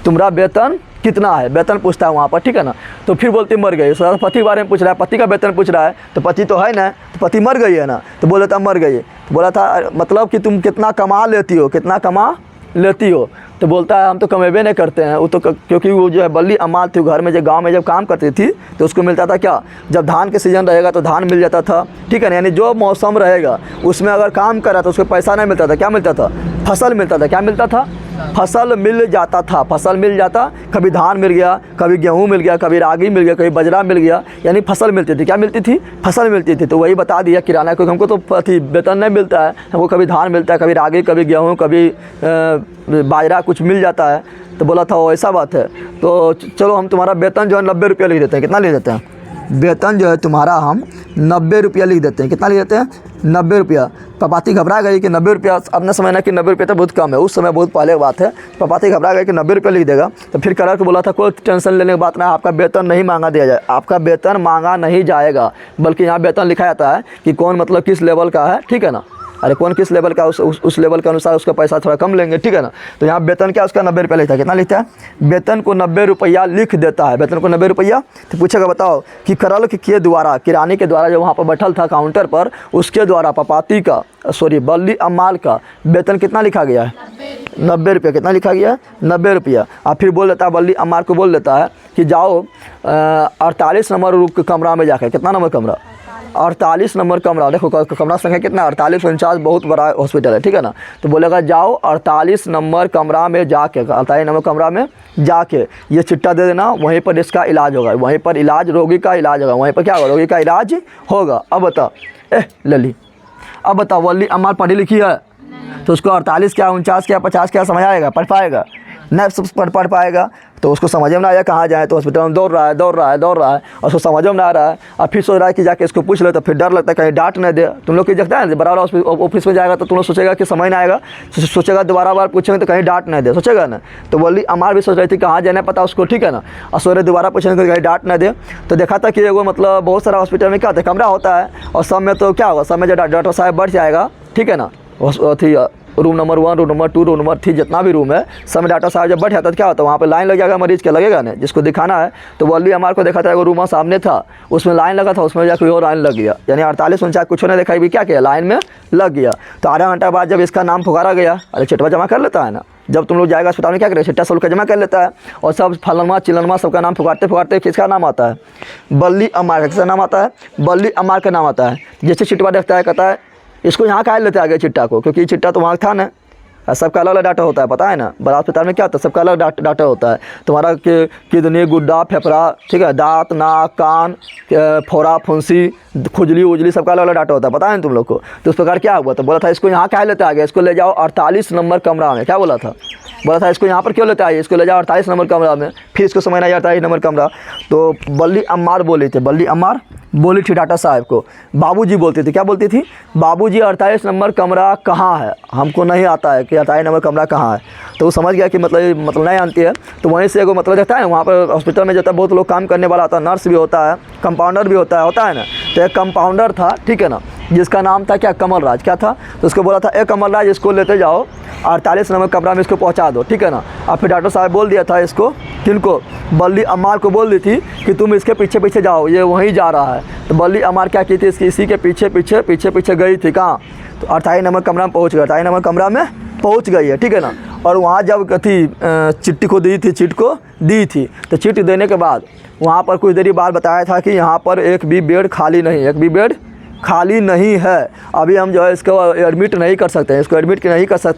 तुम्हारा वेतन कितना है, वेतन पूछता है वहाँ पर, ठीक है ना। तो फिर बोलती मर गई, पति के बारे में पूछ रहा है, पति का वेतन पूछ रहा है, तो पति तो है ना, तो पति मर गई है ना, तो बोला था मर गई, तो बोला था मतलब कि तुम कितना कमा लेती हो, कितना कमा लेती हो, तो बोलता है हम तो कमेबे नहीं करते हैं, वो तो क्योंकि वो जो है वल्ली अम्माल थी, घर में जब गांव में जब काम करती थी तो उसको मिलता था क्या, जब धान के सीज़न रहेगा तो धान मिल जाता था, ठीक है ना, यानी जो मौसम रहेगा उसमें अगर काम करा तो उसको पैसा नहीं मिलता था, क्या मिलता था, फसल मिलता था, क्या मिलता था, फसल मिल जाता था, फसल मिल जाता, कभी धान मिल गया, कभी गेहूँ मिल गया, कभी रागी मिल गया, कभी बजरा मिल गया, यानी फसल मिलती थी। क्या मिलती थी? फसल मिलती थी। तो वही बता दिया किराना, क्योंकि हमको तो वेतन नहीं मिलता है, हमको कभी धान मिलता है, कभी रागी, कभी गेहूँ, कभी बाजरा कुछ मिल जाता है। तो बोला था वो ऐसा बात है, तो चलो हम तुम्हारा वेतन जो है 90 रुपया लिख देते हैं। कितना लिख देते हैं? वेतन जो है तुम्हारा हम 90 रुपया लिख देते हैं। कितना लिख देते हैं? 90 रुपया। पपाती घबरा गई कि 90 रुपया, अपना समय ना कि 90 रुपया तो बहुत कम है, उस समय बहुत पहले की बात है। पपाती घबरा गई कि 90 रुपया लिख देगा। तो फिर कलर को बोला था कोई टेंशन लेने की बात ना, आपका वेतन नहीं मांगा दिया जाए, आपका वेतन मांगा नहीं जाएगा, बल्कि यहाँ वेतन लिखा जाता है कि कौन मतलब किस लेवल का है, ठीक है ना। अरे कौन किस लेवल का, उस लेवल के अनुसार उसका पैसा थोड़ा कम लेंगे, ठीक है ना। तो यहाँ वेतन क्या उसका 90 रुपया लिखता है। कितना लिखता है? वेतन को 90 रुपया लिख देता है, वेतन को 90 रुपया। तो पूछेगा बताओ कि करल के द्वारा, किरानी के द्वारा जो वहाँ पर बैठल था काउंटर पर, उसके द्वारा पपाती का बल्ली अम्माल का वेतन कितना लिखा गया है? 90 रुपया। कितना लिखा गया है? 90 रुपया। और फिर बोल देता है, बल्ली अम्माल को बोल देता है कि जाओ 48 नंबर कमरा में जाकर। कितना नंबर कमरा? 48 नंबर कमरा। देखो कमरा संख्या कितना? 48, 49, बहुत बड़ा हॉस्पिटल है, ठीक है ना। तो बोलेगा जाओ 48 नंबर कमरा में जाके, 48 नंबर कमरा में जाके ये चिट्ठा दे देना, वहीं पर इसका इलाज होगा, वहीं पर इलाज, रोगी का इलाज होगा, वहीं पर क्या होगा? रोगी का इलाज होगा। अब बता लली, अब बता वल्ली अम्माल पढ़ी लिखी है तो उसको 48 क्या, 49 क्या, 50 क्या समझ आएगा? पढ़ पाएगा? नहीं पढ़ पाएगा तो उसको समझ में ना आया, कहाँ जाए, तो हॉस्पिटल में दौड़ रहा है और उसको समझ में ना आ रहा है। और फिर सोच रहा है कि जाके इसको पूछ ले, तो फिर डर लगता है कहीं डांट नहीं दे। तुम लोग की देखता है ना, बड़ा ऑफिस में जाएगा तो तुम लोग सोचेगा कि समझ ना आएगा, सोचेगा दोबारा बार पूछेंगे तो कहीं डांट नहीं दे, सोचेगा ना। तो बोली अमार भी सोच रही थी कहाँ जाना पता उसको, ठीक है ना। और सोच रहे दोबारा पूछेंगे कहीं डांट नहीं दे। तो देखा था कि वो मतलब बहुत सारा हॉस्पिटल में क्या होता है, कमरा होता है, और सब में तो क्या होगा, सब में जो डॉक्टर साहब बढ़ जाएगा, ठीक है ना। थी room number 1, room number 2, room number 3, जितना भी रूम है, सब में डॉक्टर साहब जब बैठ जाता है तो क्या होता है, वहाँ पे लाइन लग जाएगा, मरीज के लगेगा ना, जिसको दिखाना है। तो वल्ली हमारे को देखा था वो रूम सामने था, उसमें लाइन लगा था, उसमें जाकर और लाइन लग गया, यानी 48, 49 कुछ ने देखा भी क्या किया, लाइन में लग गया। तो आधा घंटा बाद जब इसका नाम पुकारा गया, अरे चिट्ठा जमा कर लेता है ना, जब तुम लोग जाएगा अस्पताल में क्या करें, चिट्ठा शुल्क जमा कर लेता है, और सब फलनमा चिलनमा सबका नाम पुकारते किसका नाम आता है, बल्ली अमार का। किसका नाम आता है? बल्ली अमार का नाम आता है। जैसे चिट्ठा देखता है कहता है इसको यहाँ कहा लेते आगे चिट्ठा को, क्योंकि चिट्ठा तो वहाँ था ना, सबका अलग अलग डाटा होता है, पता है ना। बड़ा अस्पताल में क्या होता है, सबका अलग डाटा होता है। तुम्हारा किडनी, गुड्डा, फेफड़ा, ठीक है, दांत, नाक, कान, फोड़ा, फुंसी, खुजली उजली, सबका अलग अलग डाटा होता है, पता है ना तुम लोग को। तो उस प्रकार क्या हुआ, तो बोला था इसको यहाँ क्या लेते आगे, इसको ले जाओ 48 नंबर कमरा में। क्या बोला था इसको यहाँ पर क्यों लेते आइए, इसको ले जाओ 48 नंबर कमरा में। फिर इसको समझना जाता है 48 नंबर कमरा। तो बल्ली अम्मार बोली थी, बल्ली अम्मार बोली थी डॉक्टर साहब को। बाबूजी बोलती थी, क्या बोलती थी, बाबूजी 48 नंबर कमरा कहाँ है, हमको नहीं आता है कि 48 नंबर कमरा कहाँ है। तो वो समझ गया कि मतलब नहीं जानती है। तो वहीं से एगो मतलब देखता है वहाँ पर हॉस्पिटल में जाता है, बहुत लोग काम करने वाला होता है, नर्स भी होता है, कंपाउंडर भी होता है ना। तो एक कंपाउंडर था, ठीक है ना, जिसका नाम था क्या, कमल राज। क्या था, तो उसको बोला था ए कमल राज, इसको लेते जाओ 48 नंबर कमरा में, इसको पहुंचा दो, ठीक है ना। और फिर डॉक्टर साहब बोल दिया था इसको, किनको, बल्ली अम्मार को बोल दी थी कि तुम इसके पीछे पीछे जाओ, ये वहीं जा रहा है। तो बल्ली अम्मार क्या की थी, इसी के पीछे पीछे गई थी, कहाँ, तो 48 नंबर कमरा में पहुँच गया, 48 नंबर कमरा में पहुँच गई है, ठीक है ना। और वहाँ जब थी चिट्ठी को दी थी, तो चिट्ठी देने के बाद वहाँ पर कुछ देरी बाद बताया था कि यहाँ पर एक भी बेड खाली नहीं है, अभी हम जो है इसको एडमिट नहीं कर सकते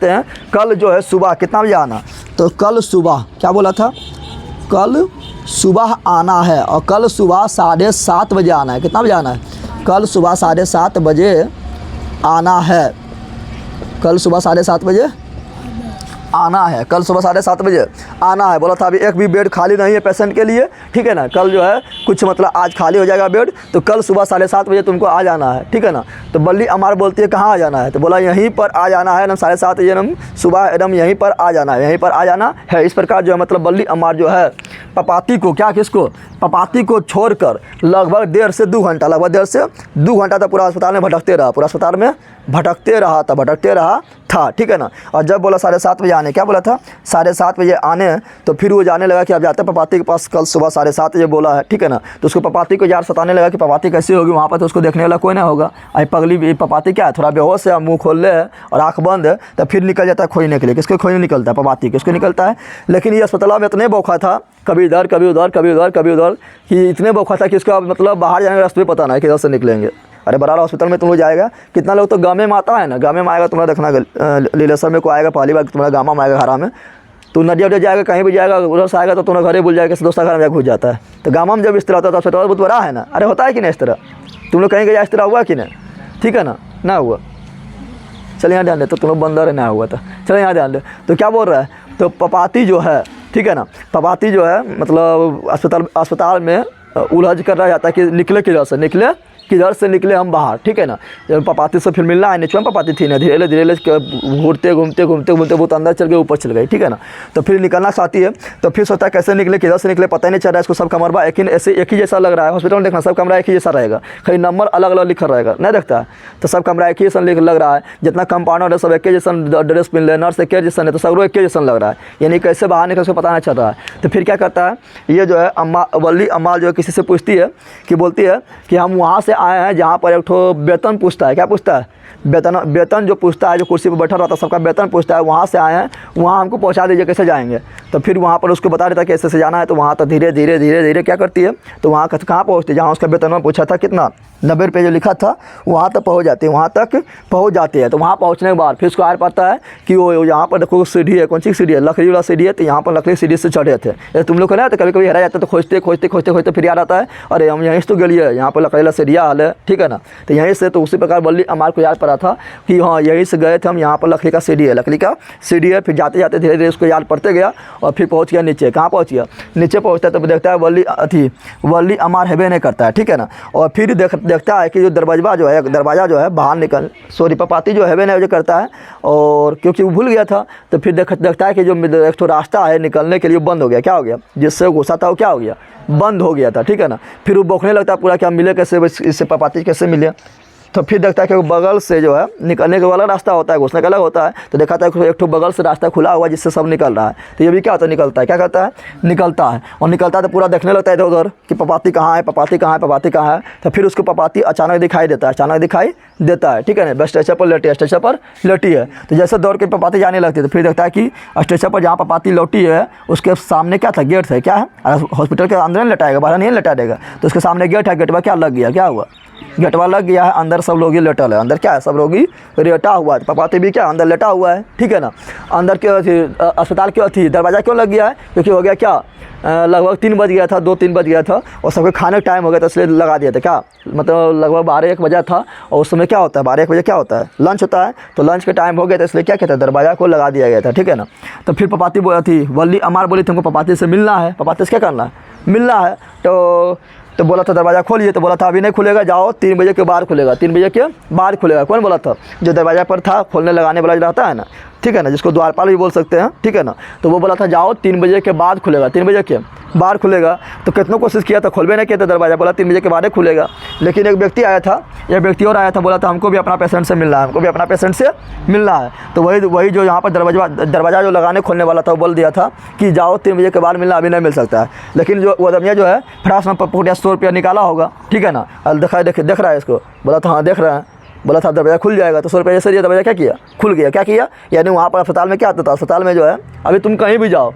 हैं, कल जो है सुबह कितना बजे आना, तो कल सुबह क्या बोला था, कल सुबह आना है, और कल सुबह 7:30 बजे आना है। कितना बजे आना है, कल सुबह 7:30 बजे आना है, कल सुबह 7:30 बजे आना है, कल सुबह 7:30 बजे आना है। बोला था अभी एक भी बेड खाली नहीं है पेशेंट के लिए, ठीक है ना। कल जो है कुछ मतलब आज खाली हो जाएगा बेड, तो कल सुबह 7:30 बजे तुमको आ जाना है, ठीक है ना। तो बल्ली अमार बोलती है कहाँ आ जाना है, तो बोला यहीं पर आ जाना है, एकदम 7:30 बजे एकदम सुबह एकदम यहीं पर आ जाना है, इस प्रकार जो है मतलब बल्ली अमार जो है पपाती को पपाती को छोड़कर लगभग 1.5 से 2 घंटा तक पूरा अस्पताल में भटकते रहा था, ठीक है ना। और जब बोला 7:30 बजे आने, क्या बोला था, 7:30 बजे आने, तो फिर वो जाने लगा कि अब जाते हैं पपाती के पास, कल सुबह 7:30 बजे बोला है, ठीक है ना। तो उसको पपाती को यार सताने लगा कि पपाती कैसी होगी, वहाँ पर तो उसको देखने वाला कोई ना होगा। आई पगली पपाती क्या है, थोड़ा बेहोश है, मुँह खोल ले और आँख बंद है, तो फिर निकल जाता है खोजने के लिए। किसको खोजने निकलता है, पपाती किसको निकलता है। लेकिन ये अस्पताल में इतने बौखा था, कभी इधर कि इतने बौखा था कि इसको मतलब बाहर जाने का रास्ते पता नहीं किधर से निकलेंगे। अरे बरार हॉस्पिटल में तुम लोग जाएगा, कितना लोग तो गामे में आता है ना, गामे में आएगा तुम्हारा देखना, लीलेश्वर में को आएगा पहली बार तुम्हारा गामा में आएगा हरा में, तो नदिया उदिया जाएगा कहीं भी जाएगा, उधर से आएगा तो तुम्हारा घर ही भूल जाएगा, दोस्तों घर में जाकर घुस जाता है। तो गामा में जब इस तरह होता है तो अस्पताल बहुत बड़ा है ना, अरे होता है कि नहीं इस तरह, तुम लोग कहीं गया इस तरह हुआ कि नहीं, ठीक है ना हुआ। चलिए यहाँ ध्यान दे, तो तुम लोग बंदर है ना हुआ था, चलो यहाँ ध्यान दे। तो क्या बोल रहा है, तो पपाती जो है, ठीक है ना, पपाती जो है मतलब अस्पताल में उलझ कर रह जाता है कि निकले किधर से निकले हम बाहर, ठीक है ना। जब पपाती से फिर मिलना है, नीचे में पपाती थी ना, धीरे धीरे घूमते बहुत अंदर चल गए, ऊपर चल गए, ठीक है ना। तो फिर निकलना चाहती है, तो फिर सोचता है कैसे निकले, किधर से निकले पता ही नहीं चल रहा है इसको, सब कमरबा एक ही जैसा लग रहा है। हॉस्पिटल में देखना सब कमरा एक ही जैसा रहेगा, कहीं नंबर अलग अलग लिखा रहेगा, नहीं देखता है, तो सब कमरा एक ही जैसा लग रहा है। जितना कंपाउंडर है सब एक जैसा ड्रेस पहन ले, नर्स एक जैसा है, तो सब एक जैसा लग रहा है, यानी कैसे बाहर निकल उसको पता नहीं चल रहा है। तो फिर क्या करता है, ये जो है वल्ली अम्मा जो है किसी से पूछती है कि बोलती है कि हम वहाँ से आए हैं जहाँ पर एक ठो वेतन पूछता है, क्या पूछता है, वेतन जो पूछता है, जो कुर्सी पर बैठा रहता है सबका वेतन पूछता है, वहाँ से आए हैं, वहाँ हमको पहुँचा दीजिए, कैसे जाएंगे। तो फिर वहाँ पर उसको बता देता है कैसे से जाना है, तो वहाँ तो धीरे धीरे क्या करती है, तो वहाँ कहाँ पहुँचती है, जहाँ उसका वेतन में पूछा था कितना 90 रुपये जो लिखा था, वहाँ तक पहुँच जाती है, वहाँ तक पहुँच जाती है। तो वहाँ पहुँचने के बाद फिर उसको आर पाता है कि वो यहाँ पर देखो सीढ़ी है, कौन सी सीढ़ी है, लकड़ी वाला सीढ़ी है, तो यहाँ पर लकड़ी सीढ़ी से चढ़े थे। जैसे तुम लोग को ना तो कभी कभी हरा जाता है, तो खोजते फिर याद आता है अरे हम यहीं से तो गलिए, यहाँ पर लकड़ी वाला सीढ़िया हाल है, ठीक है ना। तो यहीं से, तो उसी प्रकार वल्ली अम्मा को याद पड़ा था कि हाँ यहीं से गए थे हम, यहाँ पर लकड़ी का सीढ़ी है, फिर जाते जाते धीरे धीरे उसको याद पड़ते गया और फिर पहुँच गया नीचे। कहाँ पहुँच गया, नीचे पहुँचता है तो देखता है वल्ली अम्मा हेबे नहीं करता है, ठीक है ना। और फिर देखता है कि जो दरवाज़ा जो है बाहर पपाती जो हेबे नहीं जो करता है, और क्योंकि वो भूल गया था, तो फिर देखता है कि जो एक तो रास्ता है निकलने के लिए बंद हो गया। क्या हो गया, जिससे घुसा था वो क्या हो गया, बंद हो गया था, ठीक है ना। फिर वो बौखने लगता है पूरा कि हम मिले कैसे, इससे पपाती कैसे मिले। तो फिर देखता है कि बगल से जो है निकलने का वाला रास्ता होता है, घुसने का अलग होता है। तो देखा था एक ठो बगल से रास्ता खुला हुआ जिससे सब निकल रहा है। तो ये भी क्या होता है, निकलता है, क्या करता है, निकलता है। और निकलता है तो पूरा देखने लगता है इधर उधर कि पपाती कहाँ है, पपाती कहाँ है। तो फिर उसको पपाती अचानक दिखाई देता है, ठीक है ना। बस स्ट्रेचर पर लेटी है। तो जैसे दौड़ के पपाती जाने लगती है, तो फिर देखता है कि स्ट्रेचर पर जहाँ पपाती लौटी है उसके सामने क्या था, गेट है, क्या है, हॉस्पिटल के अंदर नहीं लटाएगा, बाहर नहीं लटा देगा। तो उसके सामने गेट है, गेट पर क्या लग गया, क्या हुआ, गेटवा लग गया है, अंदर सब लोग ही लेटल है, अंदर क्या है, सब लोग ही लेटा हुआ है। पपाती भी क्या अंदर लेटा हुआ है, ठीक है ना। अंदर क्यों थी, अस्पताल क्यों थी, दरवाज़ा क्यों लग गया है, क्योंकि हो गया क्या, लगभग 3 बज गया था, 2-3 बज गया था, और सबके खाने का टाइम हो गया था, इसलिए लगा दिया था। क्या मतलब लगभग 12-1 बजा था, और उस समय क्या होता है, 12-1 बजे क्या होता है, लंच होता है। तो लंच के टाइम हो गया था, इसलिए क्या कहता है, दरवाज़ा को लगा दिया गया था, ठीक है ना। तो फिर पपाती थी वल्ली अम्मा बोली थी हमको पपाती से मिलना है, पपाती से क्या करना है, मिलना है। तो बोला था दरवाज़ा खोलिए, तो बोला था अभी नहीं खुलेगा, जाओ 3 बजे के बाद खुलेगा, 3 बजे के बाद खुलेगा। कौन बोला था, जो दरवाज़ा पर था खोलने लगाने वाला जो रहता है ना, ठीक है ना, जिसको द्वारपाल भी बोल सकते हैं, ठीक है ना। तो वो बोला था जाओ 3 बजे के बाद खुलेगा, 3 बजे के बाद खुलेगा। तो कितनों कोशिश किया था, खोलबे नहीं किया था दरवाज़ा, बोला 3 बजे के बाद ही खुलेगा। लेकिन एक व्यक्ति आया था, और आया था, बोला था हमको भी अपना पेशेंट से मिलना है, तो वही जो यहाँ पर दरवाज़ा जो लगाने खोलने वाला था वो बोल दिया था कि जाओ 3 बजे के बाद मिलना, अभी नहीं मिल सकता है। लेकिन जो वो आदमी जो है फटास में 100 रुपया निकाला होगा, ठीक है ना, देख रहा है इसको, बोला था हाँ देख रहा है, बोला था दरवाज़ा खुल जाएगा, तो 100 रुपये जैसे दिया, दरवाज़ा क्या किया, खुल गया। क्या किया, यानी वहाँ पर अस्पताल में क्या आता था, अस्पताल में जो है अभी तुम कहीं भी जाओ,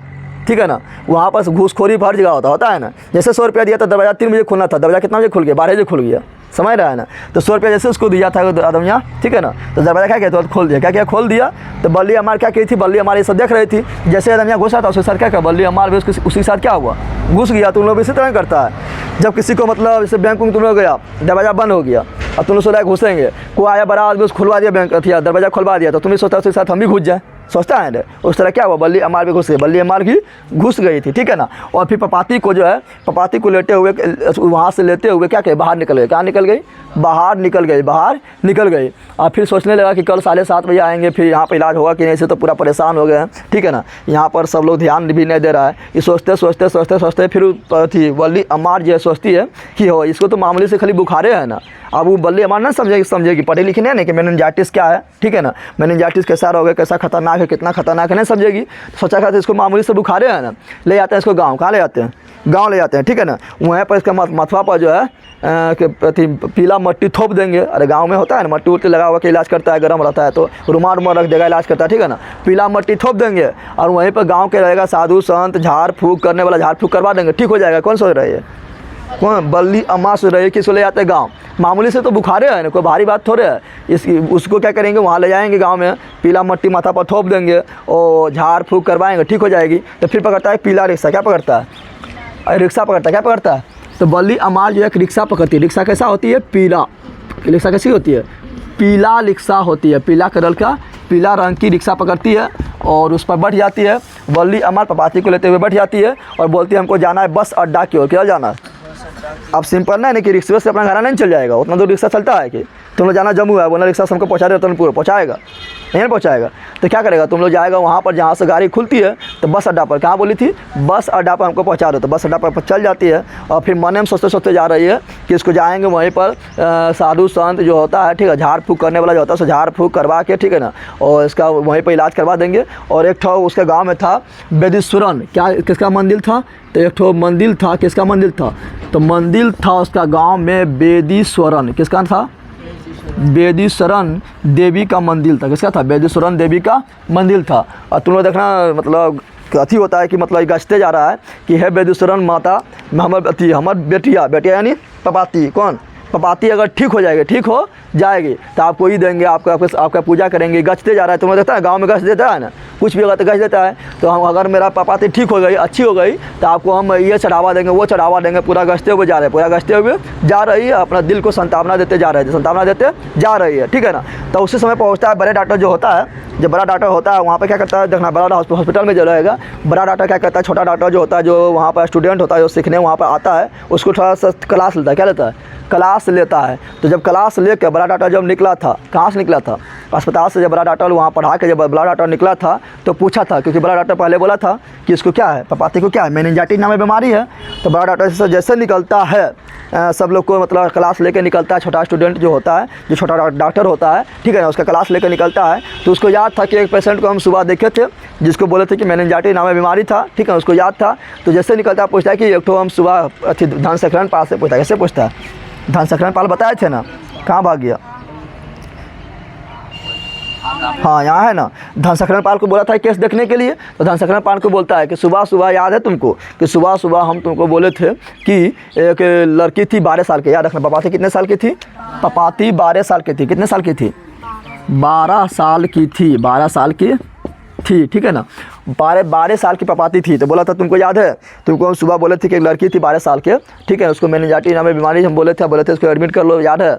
ठीक है ना, वहाँ पर घूसखोरी हर जगह होता है ना। जैसे 100 रुपया दिया था, दरवाज़ा 3 बजे खुलना था, दरवाज़ा कितना बजे खुल गया, 12 बजे खुल गया, समझ रहा है ना। तो 100 रुपया जैसे उसको दिया था आदमिया, ठीक है ना, तो दरवाज़ा क्या कहते खोल दिया, क्या खोल दिया। तो बल्ली अमार क्या की थी, बल्ली अमार ये सब देख रही थी, जैसे आदमिया घुसा था उसके साथ क्या बल्ली अमार भी उसके साथ क्या हुआ, घुस गया। तुम लोग इसी तरह करता है, जब किसी को मतलब जैसे बैंक में तुम लोग गया, दरवाज़ा बंद हो गया, अब तुम लोग सोचा घुसेंगे, कोई आया बड़ा आदमी उसको खुलवा दिया, बैंक थी दरवाज़ा खुलवा दिया, तो तुम्हें सोचा उसके साथ हम भी घुस जाए, सोचता है। उस तरह क्या हुआ, बल्ली अमार भी घुस गई, बल्ली अमार भी घुस गई थी, ठीक है ना। और फिर पपाती को जो है, पपाती को लेते हुए वहाँ से लेते हुए क्या कहे, बाहर निकल गए, कहाँ निकल गई, बाहर निकल गई। और फिर सोचने लगा कि कल 7:30 बजे आएंगे, फिर यहाँ पर इलाज होगा कि नहीं, से तो पूरा परेशान हो गए हैं, ठीक है ना। यहाँ पर सब लोग ध्यान भी नहीं दे रहा है। ये सोचते फिर थी वल्ली अमार जो है सोचती है कि हो इसको तो मामूली से खाली बुखारे है ना। अब वो बल्ली अमार ना समझेगी, पढ़ी लिखी नहीं कि मेनिंजाइटिस क्या है, ठीक है ना, मेनिंजाइटिस कैसा रोग है, कैसा खतरनाक है, कितना खतरनाक है, नहीं समझेगी। सोचा था इसको मामूली से बुखारे है ना, ले जाते हैं इसको गाँव, कहाँ ले जाते हैं, गाँव ले जाते हैं, ठीक है ना। वहाँ पर इसका मथवा पर जो है पीला मट्टी थोप देंगे। अरे गांव में होता है ना, मट्टी उट्टी लगा हुआ के इलाज करता है, गर्म रहता है तो रुमाल रख देगा, इलाज करता है, ठीक है ना। पीला मट्टी थोप देंगे और वहीं पर गांव के रहेगा साधु संत झाड़ फूक करने वाला, झाड़ फूक करवा देंगे, ठीक हो जाएगा। कौन सोच रहा है ये, कौन बल्ली अम्मा से रहे किसको ले जाते हैं गाँव, मामूली से तो बुखारे है ना, कोई भारी बात थोड़े है। उसको क्या करेंगे, वहाँ ले जाएंगे गांव में, पीला मट्टी माथा पर थोप देंगे और झाड़ फूक करवाएंगे, ठीक हो जाएगी। तो फिर पकड़ता है पीला रिक्शा, क्या पकड़ता है, अरे रिक्शा पकड़ता है, क्या पकड़ता है। तो बल्ली अमाल जो एक रिक्शा पकड़ती है। रिक्शा कैसा होती है, पीला रिक्शा कैसी होती है, पीला रिक्शा होती है, पीला कलर का पीला रंग की रिक्शा पकड़ती है और उस पर बैठ जाती है। बल्ली अमाल पपाती को लेते हुए बैठ जाती है और बोलती है हमको जाना है बस अड्डा की ओर। क्या जाना है, अब सिंपल ना है कि रिक्शे से अपना घर नहीं चल जाएगा, उतना दूर रिक्शा चलता है कि तुम लोग जाना जम्मू है, बोला रिक्शा से हमको पहुँचा देता पूरा पहुँचाएगा, नहीं पहुँचाएगा। तो क्या करेगा, तुम लोग जाएगा वहाँ पर जहाँ से गाड़ी खुलती है, तो बस अड्डा पर, कहाँ बोली थी, बस अड्डा पर हमको पहुँचा दो। तो बस अड्डा पर चल जाती है और फिर मन में सोचते सोचते जा रही है कि इसको जाएंगे वहीं पर साधु संत जो होता है, ठीक है, झाड़ फूक करने वाला जो होता है उसको झाड़ फूक करवा के, ठीक है ना, और इसका वहीं पर इलाज करवा देंगे। और एक ठो उसके गाँव में था बेदीश्वरन, क्या किसका मंदिर था, तो एक ठो मंदिर था, किसका मंदिर था, तो मंदिर था उसका गांव में बेदीश्वरन, किसका था, बेदीश्वरन देवी का मंदिर था। किसका था, बेदीश्वरन देवी का मंदिर था। और तुम लोग देखना मतलब कथी होता है कि मतलब गश्ते जा रहा है कि है बेदीश्वरन माता हमार बेटिया यानी पपाती, कौन पपाती अगर ठीक हो जाएगी तो आपको ही देंगे, आपका पूजा करेंगे। गश्ते जा रहा है, तुम्हें देखता है गांव में गश्त देता है ना, कुछ भी अगर तो गश्त देता है। तो हम अगर मेरा पपाती ठीक हो गई, अच्छी हो गई, तो आपको हम ये चढ़ावा देंगे, वो चढ़ावा देंगे। पूरा गश्ते हुए जा रही है, अपना दिल को संतावना देते जा रही है, ठीक है ना। तो उसी समय पहुँचता है बड़े डॉक्टर जो होता है, जब बड़ा डॉक्टर होता है वहाँ पे क्या करता है, देखना बड़ा हॉस्पिटल में जो रहेगा, बड़ा डॉक्टर क्या करता है, छोटा डॉक्टर जो होता है, जो वहाँ पर स्टूडेंट होता है, जो सीखने वहाँ पर आता है, उसको थोड़ा सा क्लास लेता है। क्या लेता है, क्लास लेता है। तो जब क्लास लेकर बड़ा डॉक्टर जब निकला था, कहाँ से निकला था, अस्पताल से, जब बड़ा डॉक्टर वहाँ पढ़ा के जब बड़ा डॉक्टर निकला था तो पूछा था, क्योंकि बड़ा डॉक्टर पहले बोला था कि इसको क्या है, पपाती को क्या है, मेनिंजाइटिस नाम की बीमारी है। तो बड़ा डॉक्टर से जैसे निकलता है, सब लोग को मतलब क्लास लेकर निकलता है, छोटा स्टूडेंट जो होता है, जो छोटा डॉक्टर होता है, ठीक है ना, उसका क्लास लेकर निकलता है। तो उसको याद था कि एक पेशेंट को हम सुबह देखे थे जिसको बोले थे कि मेनिंजाइटिस नाम की बीमारी था, ठीक है, उसको याद था। तो जैसे निकलता है पूछता है कि एक तो हम सुबह धनशेखरन पाल से पूछता है, कैसे पूछता है, धनशेखरन पाल बताए थे ना, कहाँ भाग गया, हाँ यहाँ है ना। धनशेखरन पाल को बोला था केस देखने के लिए। तो धनशेखरन पाल को बोलता है कि सुबह याद है तुमको कि सुबह हम तुमको बोले थे कि एक लड़की थी 12 साल की, याद रखना। पपाती कितने साल की थी, पपाती 12 साल की थी, कितने साल की थी, 12 साल की थी, 12 साल की थी, ठीक है ना, 12 साल की पपाती थी। तो बोला था तुमको याद है, तुमको हम सुबह बोले थे कि एक लड़की थी 12 साल के, ठीक है, उसको मेनिंजाइटिस नाम की बीमारी हम बोले थे उसको एडमिट कर लो, याद है।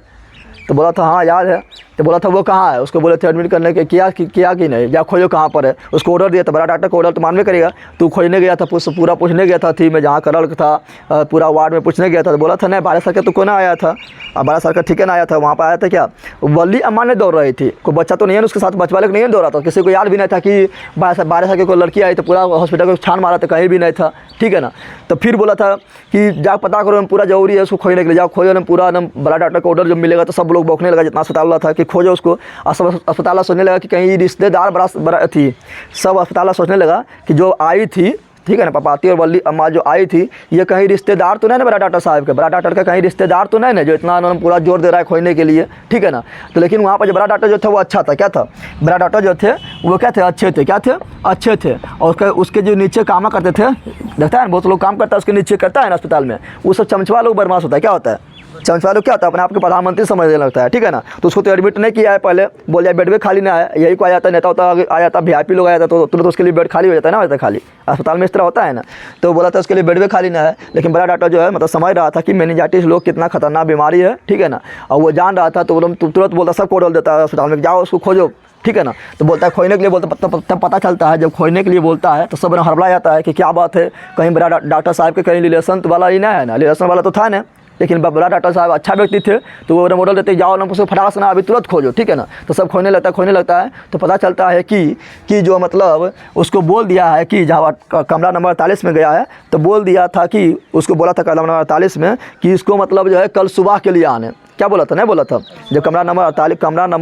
तो बोला था हाँ याद है। तो बोला था वो कहाँ है, उसको बोले थे एडमिट करने के, किया कि नहीं, या खोजो कहाँ पर है। उसको ऑर्डर दिया था, बड़ा डॉक्टर को ऑर्डर तो मानवे करेगा। तो खोजने गया था, पूरा पूछने गया था, थी मैं जहाँ करल था, पूरा वार्ड में पूछने गया था। तो बोला था नहीं 12 साल का तो कोई ना आया था, 12 साल का ठीक है ना आया था, वहाँ पर आया था क्या, बल्ली अम्मा ने दौड़ रही थी, कोई बच्चा तो नहीं है उसके साथ, बच्चे वाले को नहीं दौड़ा था, किसी को याद भी नहीं था कि 12 साल की कोई लड़की आई। तो पूरा हॉस्पिटल को छान मारा था, कहीं भी नहीं था, ठीक है ना। तो फिर बोला था कि जाओ पता करो, पूरा जरूरी है उसको खोजने के लिए, जाओ खोजो। पूरा बड़ा डॉक्टर का ऑर्डर जब मिलेगा तो सब लोग बौखने लगा, जितना अस्पताल वाला था कि खोजो उसको। अस्पताल सोचने लगा कि कहीं रिश्तेदार बड़ा थी, सब अस्पताल सोचने लगा कि जो आई थी, ठीक है ना, पपाती और बल्ली अम्मा जो आई थी, ये कहीं रिश्तेदार तो नहीं ना बड़ा डॉक्टर साहब के, बड़ा डॉक्टर का कहीं रिश्तेदार तो नहीं ना, जो इतना उन्होंने पूरा जोर दे रहा है खोजने के लिए, ठीक है ना। तो लेकिन वहाँ पर जो बड़ा डॉक्टर जो था वो अच्छा था, क्या था, बड़ा डॉक्टर जो थे वो क्या थे, अच्छे थे, क्या थे, अच्छे थे। और उसके जो नीचे काम करते थे, देखता है ना बहुत लोग काम करता है उसके नीचे करता है ना अस्पताल में, वो सब चमचवा लोग बदमाश होता है। क्या होता है चमचवा लोग, क्या होता है, अपने आप के प्रधानमंत्री समझने लगता है, ठीक है ना। तो उसको तो एडमिट नहीं किया है, पहले बोल जाए बेड भी खाली ना है, यही को आ जाता है, नेता होता आ जाता, VIP लोग आ जाता तो तुरंत उसके लिए बेड खाली हो जाता है ना, होता खाली अस्पताल में इस तरह होता है ना। तो बोला था उसके लिए बेड भी खाली ना है, लेकिन बड़ा डॉक्टर जो है मतलब समझ रहा था कि मेनिंजाइटिस लोग कितना खतरनाक बीमारी है, ठीक है ना, और वो जान रहा था। तो तुरंत बोलता सब को डाल देता है अस्पताल में, जाओ उसको खोजो, ठीक है ना। तो बोलता है खोजने के लिए, बोलता तब पता चलता है, जब खोजने के लिए बोलता है तो सब हड़बड़ा जाता है कि क्या बात है, कहीं बड़ा डॉक्टर साहब के कहीं रिलेशन वाला ही ना है ना, रिलेशन वाला तो था ना, लेकिन बड़ा डॉक्टर साहब अच्छा व्यक्ति थे। तो वो मॉडल देते जाओ ना उसको फटाक से ना अभी तुरंत खोजो, ठीक है ना। तो सब खोजने लगता है। तो पता चलता है कि जो मतलब उसको बोल दिया है कि जहाँ कमरा नंबर 48 में गया है, तो बोल दिया था कि उसको बोला था कमरा नंबर 48 में कि इसको मतलब जो है कल सुबह के लिए आने, क्या बोला था, नहीं बोला था। जब कमरा नंबर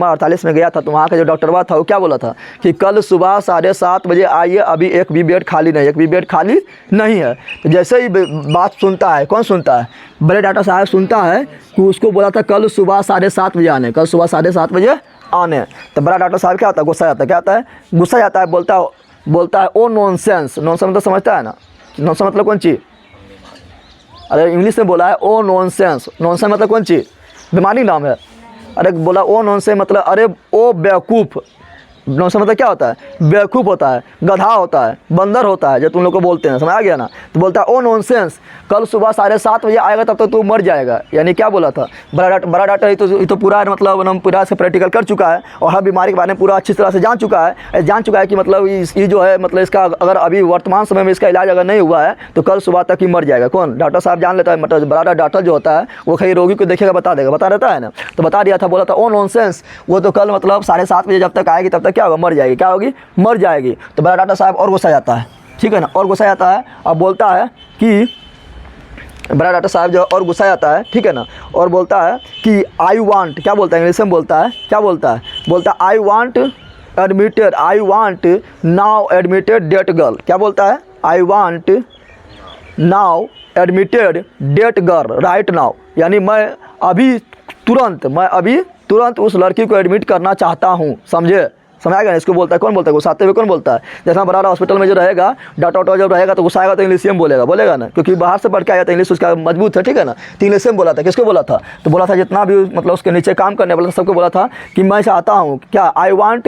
48 में गया था तो वहाँ का जो डॉक्टरवा था वो क्या बोला था कि कल सुबह 7:30 बजे आइए, अभी एक भी बेड खाली नहीं है। तो जैसे ही बात सुनता है, कौन सुनता है, बड़े डॉक्टर साहब सुनता है कि उसको बोला था कल सुबह 7:30 बजे आने, कल सुबह 7:30 बजे आने। तो बड़ा डॉक्टर साहब क्या होता है, गुस्सा जाता है, बोलता है ओ नॉनसेंस मतलब समझता है ना, नॉनसेंस मतलब कौन चीज़, अरे इंग्लिश में बोला है ओ नॉनसेंस। नॉनसेंस मतलब कौन चीज़? बीमारी नाम है। अरे बोला ओ नॉनसेंस मतलब अरे ओ बेवकूफ़। नॉनसेंस मतलब क्या होता है? बेवकूफ़ होता है, गधा होता है, बंदर होता है, जो तुम लोग को बोलते हैं, समझ आ गया ना। तो बोलता है ओ नॉनसेंस, कल सुबह 7:30 बजे आएगा तब तक तू मर जाएगा। यानी क्या बोला था? बड़ा डॉक्टर ये तो पूरा मतलब हम पूरा से प्रैक्टिकल कर चुका है और हर बीमारी के बारे में पूरा अच्छी तरह से जान चुका है कि मतलब ये जो है मतलब इसका अगर अभी वर्तमान समय में इसका इलाज अगर नहीं हुआ है तो कल सुबह तक ही मर जाएगा। कौन? डॉक्टर साहब जान लेता है। मतलब बड़ा डॉक्टर जो होता है वो कहीं रोगी को देखेगा बता देगा, बता देता है ना। तो बता दिया था, बोला था ओ नॉनसेंस, वो तो कल मतलब 7:30 बजे जब तक आएगी तब तक क्या होगा? मर जाएगी। क्या होगी? मर जाएगी। तो बड़ा डॉक्टर साहब और गुस्सा जाता है, ठीक है ना, और गुस्सा जाता है और बोलता है कि बड़ा डॉक्टर साहब जो और गुस्सा आता है, ठीक है ना, और बोलता है कि आई वांट, क्या बोलता है इंग्लिश में? बोलता है क्या बोलता है? बोलता है I want now admitted that girl. क्या बोलता है? I want now admitted that girl right now. यानी मैं अभी तुरंत उस लड़की को एडमिट करना चाहता हूँ। समझे? समझ आएगा? इसको बोलता है, कौन बोलता है? गुस्साते हुए कौन बोलता है? जैसा बड़ा हॉस्पिटल में जो रहेगा डॉक्टर जब रहेगा तो गुस्साएगा तो इंग्लिश में बोलेगा ना, क्योंकि बाहर से पढ़ के आया था, इंग्लिश उसका मजबूत है, ठीक है ना। तो इंग्लिश में बोला था। किसको बोला था? तो बोला था जितना भी मतलब उसके नीचे काम करने वाला सबको बोला था कि मैं चाहता हूँ क्या? I want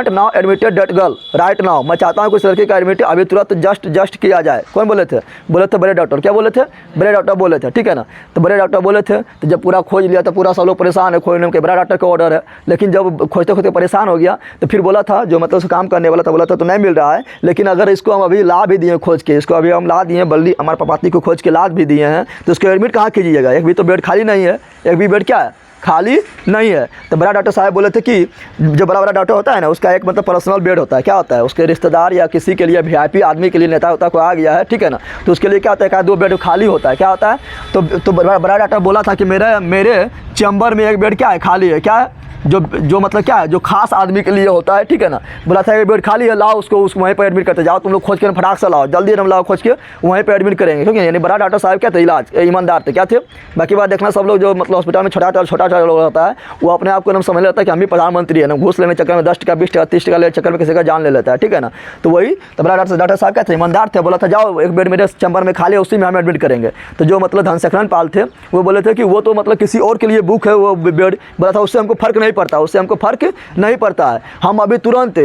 now admitted that girl right now. मैं चाहता हूँ कि उस लड़की का एडमिट अभी तुरंत जस्ट किया जाए। कौन बोले थे? बड़े डॉक्टर। क्या बोले थे? बड़े डॉक्टर बोले थे, ठीक है ना। तो बड़े डॉक्टर बोले थे। तो जब पूरा खोज लिया तो पूरा सब लोग परेशान है खोजने के, बड़ा डॉक्टर का ऑर्डर है। लेकिन जब खोजते परेशान हो गया तो फिर बोला था जो मतलब उस काम करने वाला था, बोला था तो नहीं मिल रहा है, लेकिन अगर इसको हम अभी ला भी दिए खोज के, इसको अभी हम ला दिए बल्ली हमारे पपाती को खोज के ला भी दिए हैं, तो उसको एडमिट कहाँ कीजिएगा? एक भी तो बेड खाली नहीं है, एक भी बेड क्या है? खाली नहीं है। तो बड़ा डॉक्टर साहब बोले थे कि जो बड़ा डॉक्टर होता है ना उसका एक मतलब पर्सनल बेड होता है। क्या होता है? उसके रिश्तेदार या किसी के लिए VIP आदमी के लिए नेता होता कोई आ गया है, ठीक है ना, तो उसके लिए क्या होता है? क्या 2 बेड खाली होता है। क्या होता है? तो बड़ा डॉक्टर बोला था कि मेरे चैम्बर में एक बेड क्या है? खाली है। क्या है? जो मतलब क्या है? जो खास आदमी के लिए होता है, ठीक है ना। बोला था एक बेड खाली है, लाओ उसको वहीं पर एडमिट करते जाओ, तुम लोग खोज के फटाक से लाओ, जल्दी हम लाओ खोज के वहीं पर एडमिट करेंगे, क्योंकि यानी बड़ा डॉक्टर साहब क्या थे? इलाज ईमानदार थे। क्या थे? बाकी बात देखना, सब लोग जो मतलब हॉस्पिटल में छोटा लोग होता है वो अपने आप को एकदम समझ लेता है कि हम भी प्रधानमंत्री है ना, घूस लेने चक्कर में 10 टका 20 टका 30 टका लेने चक्कर में किसी का जान ले लेता है, ठीक है ना। तो वही तो बड़ा डॉक्टर साहब क्या थे? ईमानदार थे। बोला था जाओ एक बेड मेरे चैम्बर में खाली है, उसी में हम एडमिट करेंगे। तो जो मतलब धनशेखरन पाल थे वो बोले थे कि वो तो मतलब किसी और के लिए बुक है वो बेड। बोला था उससे हमको फर्क नहीं पड़ता, उससे हमको फर्क नहीं पड़ता है, हम अभी तुरंत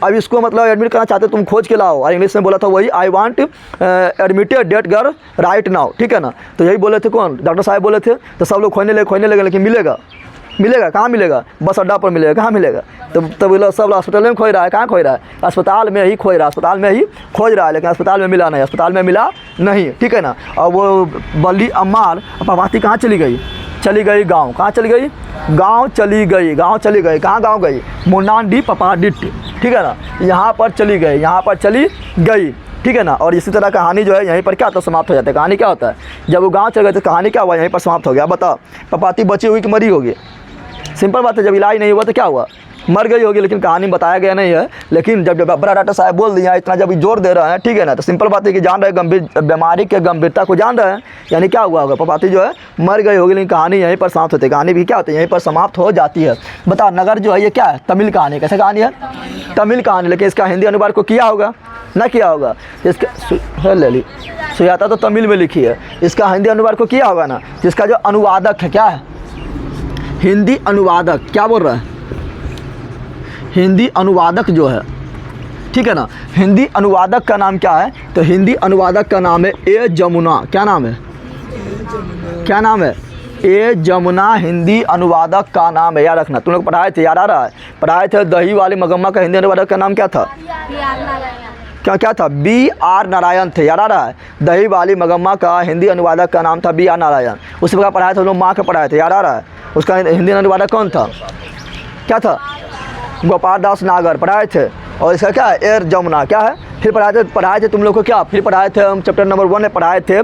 अब इसको मतलब एडमिट करना चाहते तुम खोज के लाओ। और इंग्लिश में बोला था वही I want admitted that girl right now, ठीक है ना। तो यही बोले थे कौन? डॉक्टर साहब बोले थे। तो सब लोग खोजने लगे, लेकिन मिलेगा कहाँ? मिलेगा बस अड्डा पर मिलेगा, कहाँ मिलेगा? तो सब हॉस्पिटल में खोज रहा है। कहाँ खोज रहा है? अस्पताल में ही खोज रहा है, अस्पताल में ही खोज रहा है, लेकिन अस्पताल में मिला नहीं, ठीक है ना। और वो बल्ली अम्मार पपाती कहाँ चली गई? गाँव। कहाँ चली गई? गाँव चली गई। कहाँ गाँव गई? मुन्नाडी पपाडिट, ठीक है ना। यहाँ पर चली गई, ठीक है ना। और इसी तरह कहानी जो है यहीं पर क्या होता है? समाप्त हो जाता है। कहानी क्या होता है? जब वो गाँव चल गए तो कहानी क्या हुआ? यहीं पर समाप्त हो गया। बता, पपाती बची हुई कि मरी होगी? सिंपल बात है, जब इलाज नहीं हुआ तो क्या हुआ? मर गई होगी, लेकिन कहानी बताया गया नहीं है। लेकिन जब बड़ा डॉक्टर साहब बोल दिया, इतना जब जोर दे रहे हैं, ठीक है ना, तो सिंपल बात है कि जान रहे गंभीर बीमारी के गंभीरता को जान रहे हैं। यानी क्या हुआ होगा? पपाती जो है मर गई होगी, लेकिन कहानी यहीं पर समाप्त होती है। कहानी भी क्या होती है? यहीं पर समाप्त हो जाती है। बता, नगर जो है ये क्या है? तमिल कहानी। कैसे कहानी है? तमिल कहानी। लेकिन इसका हिंदी अनुवाद को किया होगा? ना किया होगा। इसका ले ली सुजाता तो तमिल में लिखी है, इसका हिंदी अनुवाद को किया होगा ना। जिसका जो अनुवादक है क्या है? हिंदी अनुवादक। क्या बोल रहा है? हिंदी अनुवादक जो है, ठीक है ना, हिंदी अनुवादक का नाम क्या है? तो हिंदी अनुवादक का नाम है ए जमुना। क्या नाम है? ए जमुना हिंदी अनुवादक का नाम है। याद रखना, तुम लोग पढ़ाए थे, याद आ रहा है? पढ़ाए थे दही वाली मगम्मा का हिंदी अनुवादक का नाम क्या था? क्या था? BR नारायण थे। याद आ रहा है? दही वाली मगम्मा का हिंदी अनुवादक का नाम था BR नारायण। उसी प्रकार पढ़ाए थे हम लोग, माँ के पढ़ाए थे। याद आ रहा है? उसका हिंदी अनुवादक कौन था? क्या था? गोपाल दास नागर पढ़ाए थे। और इसका क्या है? एर जमुना। क्या है? फिर पढ़ाए थे तुम लोग को क्या? फिर पढ़ाए थे हम चैप्टर नंबर 1 में पढ़ाए थे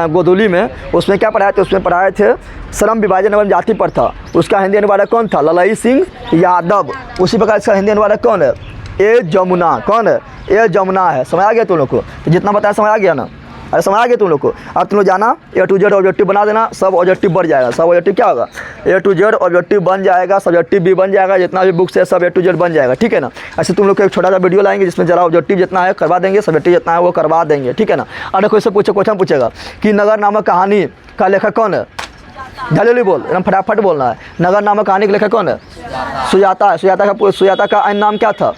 गोधूली में। उसमें क्या पढ़ाए थे? उसमें पढ़ाए थे श्रम विभाजन एवं जाति प्रथा। उसका हिंदी अनुवादक कौन था? ललई सिंह यादव। उसी प्रकार इसका हिंदी अनुवादक कौन है? ए जमुना। कौन है? ए जमुना है। समझ आ गया तुम लोग को? तो जितना बताया समझ आ गया ना। अरे समझ आ गया तुम लोग को। अब तुम लोग जाना A to Z ऑब्जेक्टिव बना देना, सब ऑब्जेक्टिव बढ़ जाएगा, सब ऑब्जेक्टिव क्या होगा A to Z ऑब्जेक्टिव बन जाएगा, सब्जेक्टिव भी बन जाएगा, जितना भी बुक्स है सब A to Z बन जाएगा, ठीक है ना। ऐसे तुम लोग को एक छोटा सा वीडियो लाएंगे जिसमें जरा ऑब्जेक्टिव जितना है करवा देंगे, सब्जेक्टिव जितना है वो करवा देंगे, ठीक है ना। और कोई से क्वेश्चन पूछेगा कि नगर नामक कहानी का लेखक कौन है, जल्दी बोल, एकदम फटाफट बोलना है। नगर नामक कहानी का लेखक कौन है, सुजाता है। सुजाता का अन्य नाम क्या था,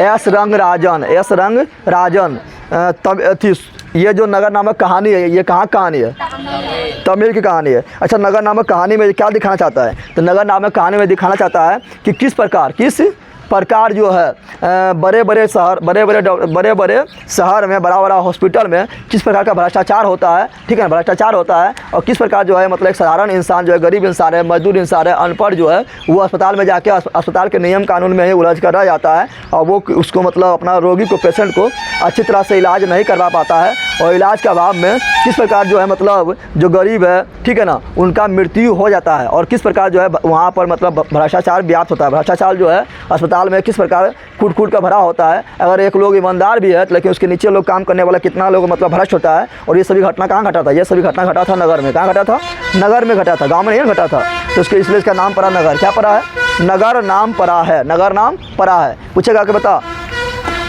एस रंगराजन। तब थी ये जो नगर नामक कहानी है, ये कहाँ कहानी है, तमिल की कहानी है। अच्छा, नगर नामक कहानी में क्या दिखाना चाहता है, तो नगर नामक कहानी में दिखाना चाहता है कि किस प्रकार जो है बड़े बड़े शहर में, बड़ा बड़ा हॉस्पिटल में किस प्रकार का भ्रष्टाचार होता है, ठीक है, भ्रष्टाचार होता है। और किस प्रकार जो है मतलब एक साधारण इंसान जो है, गरीब इंसान है, मजदूर इंसान है, अनपढ़ जो है, वो अस्पताल में जाके अस्पताल के नियम कानून में ही उलझ कर रह जाता है और वो उसको मतलब अपना रोगी को, पेशेंट को अच्छी तरह से इलाज नहीं करवा पाता है। और इलाज के अभाव में किस प्रकार जो है मतलब जो गरीब है, ठीक है ना, उनका मृत्यु हो जाता है। और किस प्रकार जो है वहाँ पर मतलब भ्रष्टाचार व्याप्त होता है। भ्रष्टाचार जो है अस्पताल में किस प्रकार कूट का भरा होता है। अगर एक लोग ईमानदार भी है लेकिन उसके नीचे लोग काम करने वाला कितना लोग मतलब भ्रष्ट होता है। और ये सभी घटना कहाँ घटा था, ये सभी घटना घटा था नगर में। कहाँ घटा था, नगर में घटा था, गाँव में नहीं घटा था। तो उसके इसलिए इसका नाम पड़ा नगर। क्या पड़ा है, नगर नाम पड़ा है, नगर नाम पड़ा है। पूछेगा कि बता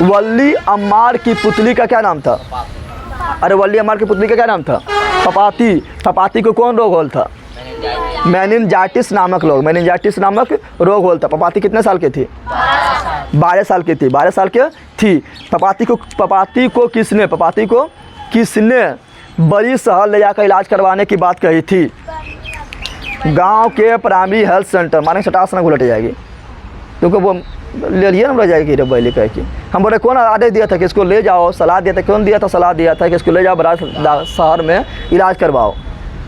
वल्ली अम्मार की पुतली का क्या नाम था, अरे वल्ली अम्मार की पुतली का क्या नाम था, पपाती। पपाती को कौन रोग होल था, मेनिनजाइटिस नामक रोग होल था। पपाती कितने साल की थी, 12 साल की थी, 12 साल की थी। पपाती को किसने बड़ी शहर ले जाकर इलाज करवाने की बात कही थी, गांव के प्राइमरी हेल्थ सेंटर। माने सटास ना उलट जाएगी क्योंकि वो ले लिए ना उलट जाएगी रे बैली कह के। हम बोले कौन आदेश दिया था कि इसको ले जाओ, सलाह दिया था, कौन दिया था, सलाह दिया था कि इसको ले जाओ बड़ा शहर में इलाज करवाओ।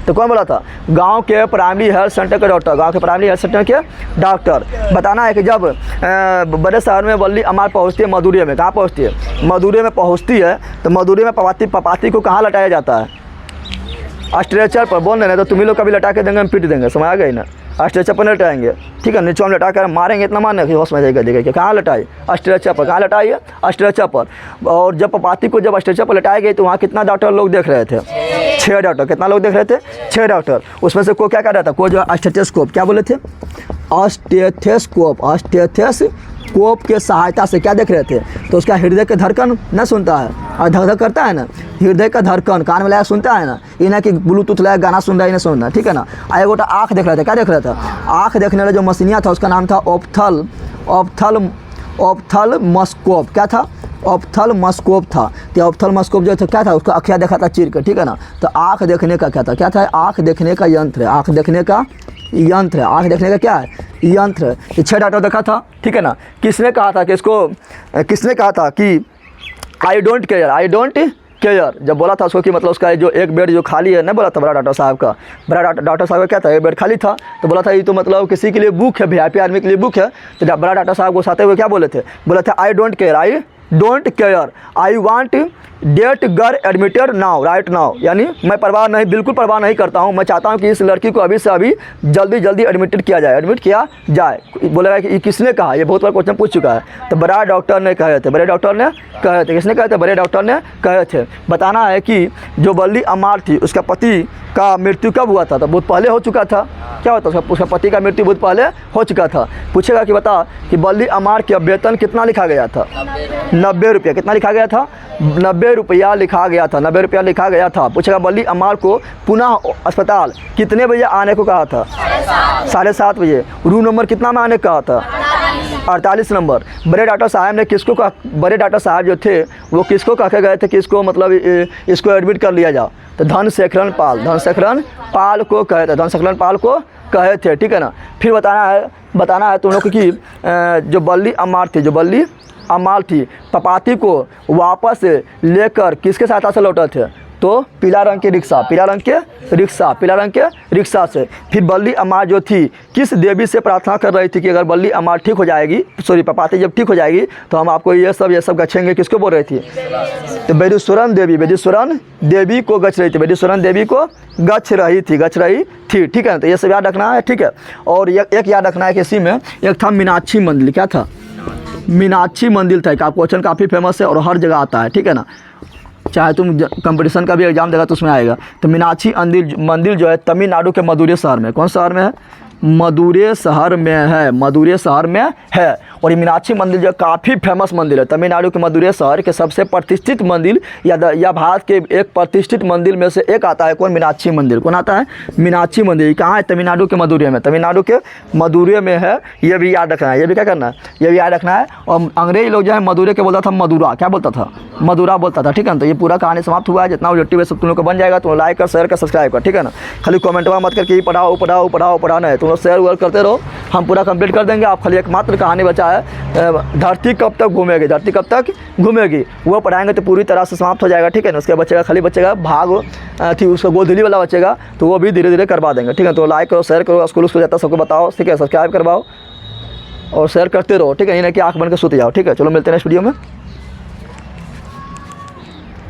तो कौन बोला था, गांव के प्राइमरी हेल्थ सेंटर के डॉक्टर, गांव के प्राइमरी हेल्थ सेंटर के डॉक्टर। बताना है कि जब बड़े शहर में वल्ली अम्मार पहुंचती है मधुरे में, कहाँ पहुंचती है, मधुरे में पहुंचती है। तो मधुरे में पपाती को कहाँ लटाया जाता है, स्ट्रेचर पर। बोल रहे तो तुम ही लोग कभी लटा के देंगे, हम पीट देंगे, समझ आ गई ना। स्ट्रेचर पर लटाएंगे, ठीक है, नीचे हम लटा कर मारेंगे, इतना मारने कि होश में जाएगा। देखिए कहाँ लटाई, स्ट्रेचर पर। कहाँ लटाई है, स्ट्रेचर पर। और जब पपाती को जब स्ट्रेचर पर लटाई गई तो वहाँ कितना डॉक्टर लोग देख रहे थे, 6 डॉक्टर। कितना लोग देख रहे थे, 6 डॉक्टर। उसमें से कोई क्या कर रहा था, कोई जो स्टेथोस्कोप, क्या बोले थे, स्टेथोस्कोप के सहायता से क्या देख रहे थे। तो उसका हृदय के धड़कन न सुनता है और धक धक करता है ना, हृदय का धड़कन कान में लगा सुनता है ना, ये ना कि ब्लूटूथ लगा गाना सुन रहा है, इन्हें सुनना, ठीक है ना। एक गोटा आँख देख रहा था, क्या देख रहा था, आँख देखने वाला जो मशीनिया था उसका नाम था ऑप्थल्मोस्कोप। क्या था, ऑप्थल्मोस्कोप था। तो ऑप्थल्मोस्कोप जो था क्या था, उसका अखिया देखा था चीर कर, ठीक है ना। तो आँख देखने का क्या था, आँख देखने का यंत्र है, आँख देखने का क्या है, यंत्र। 6 डॉक्टर देखा था, ठीक है ना। किसने कहा था कि आई डोंट केयर, जब बोला था उसको कि मतलब उसका जो एक बेड जो खाली है, नहीं बोला था बड़ा डॉक्टर साहब का, डॉक्टर साहब का क्या था, एक बेड खाली था। तो बोला था ये तो मतलब किसी के लिए बुक है, वीआईपी आदमी के लिए बुक है। तो बड़ा डॉक्टर साहब को साथे हुए क्या बोले थे, I don't care, I want that girl admitted now, right now. यानी मैं बिल्कुल परवाह नहीं करता हूँ, मैं चाहता हूँ कि इस लड़की को अभी से अभी जल्दी एडमिट किया जाए। बोलेगा कि ये किसने कहा, ये बहुत बार क्वेश्चन पूछ चुका है। तो बड़ा डॉक्टर ने कहे थे, किसने कहे थे, बड़े डॉक्टर ने कहे थे। बताना है कि जो वल्ली अम्मार थी उसका पति का मृत्यु कब हुआ था, तो बहुत पहले हो चुका था। क्या होता है, उसका पति का मृत्यु बहुत पहले हो चुका था। पूछेगा कि बता कि वल्ली अम्मार का वेतन कितना लिखा गया था, 90 रुपया। कितना लिखा गया था, 90 रुपया लिखा गया था, 90 रुपया लिखा गया था। पूछेगा वल्ली अम्मार को पुनः अस्पताल कितने बजे आने को कहा था, 7:30 बजे। रूम नंबर कितना में आने को कहा था, 48 नंबर। बड़े डॉक्टर साहब ने किसको कहा, बड़े डॉक्टर साहब जो थे वो किसको कह के गए थे कि इसको मतलब इसको एडमिट कर लिया जाओ। तो धनशेखरन पाल को कहे थे, ठीक है ना। फिर बताना है तुम लोग कि जो वल्ली अम्मार थी पपाती को वापस लेकर किसके सहायता से लौटे थे, तो पीला रंग के रिक्शा से। फिर वल्ली अम्मार जो थी किस देवी से प्रार्थना कर रही थी कि अगर वल्ली अम्मार ठीक हो जाएगी, पपाती जब ठीक हो जाएगी तो हम आपको ये सब गछेंगे। किसको बोल रही थी, तो वैदेश्वरन देवी को गछ रही थी, ठीक है ना। तो ये सब याद रखना है, ठीक है। और एक याद रखना है कि इसी में एक था मीनाक्षी मंदिर। क्या था, मीनाक्षी मंदिर था। क्वेश्चन काफ़ी फेमस है और हर जगह आता है, ठीक है ना। चाहे तुम कंपटीशन का भी एग्जाम देगा तो उसमें आएगा। तो मीनाक्षी मंदिर जो है तमिलनाडु के मदुरै शहर में, कौन शहर में है? मदुरै शहर में है, मदुरै शहर में है। और ये मीनाक्षी मंदिर जो काफ़ी फेमस मंदिर है, तमिलनाडु के मदुरै शहर के सबसे प्रतिष्ठित मंदिर या भारत के एक प्रतिष्ठित मंदिर में से एक आता है। कौन? मीनाक्षी मंदिर। कौन आता है? मीनाक्षी मंदिर। कहाँ है? तमिलनाडु के मदुरै में, तमिलनाडु के मदुरै में है। ये भी याद रखना है, ये भी क्या करना है? ये भी याद रखना है। और अंग्रेज लोग जो है मदुरै के बोलता था मदुरा, क्या बोलता था? मदुरा बोलता था, ठीक है ना। तो ये पूरा कहानी समाप्त हुआ है। जितना ऑब्जेक्टिव है सब तुम लोग को बन जाएगा। तुम लाइक कर, शेयर कर, सब्सक्राइब कर, ठीक है ना। खाली कमेंटवा मत करके पढ़ाओ पढ़ाओ पढ़ाओ पढ़ाना है, तुम लोग शेयर वेयर करते रहो, हम पूरा कंप्लीट कर देंगे। आप खाली एकमात्र कहानी बचा है, धरती कब तक घूमेगी, धरती कब तक घूमेगी, वो पढ़ाएंगे तो पूरी तरह से समाप्त हो जाएगा, ठीक है ना। उसके बचेगा खाली बचेगा भाग थी उसका गोधली वाला बचेगा, तो वो भी धीरे धीरे करवा देंगे, ठीक है। तो लाइक करो, शेयर करो, स्कूल जाता सबको बताओ, ठीक है। सब्सक्राइब करवाओ और शेयर करते रहो, ठीक है। ये नहीं कि आँख बन के सोते जाओ, ठीक है। चलो मिलते हैं नेक्स्ट वीडियो में।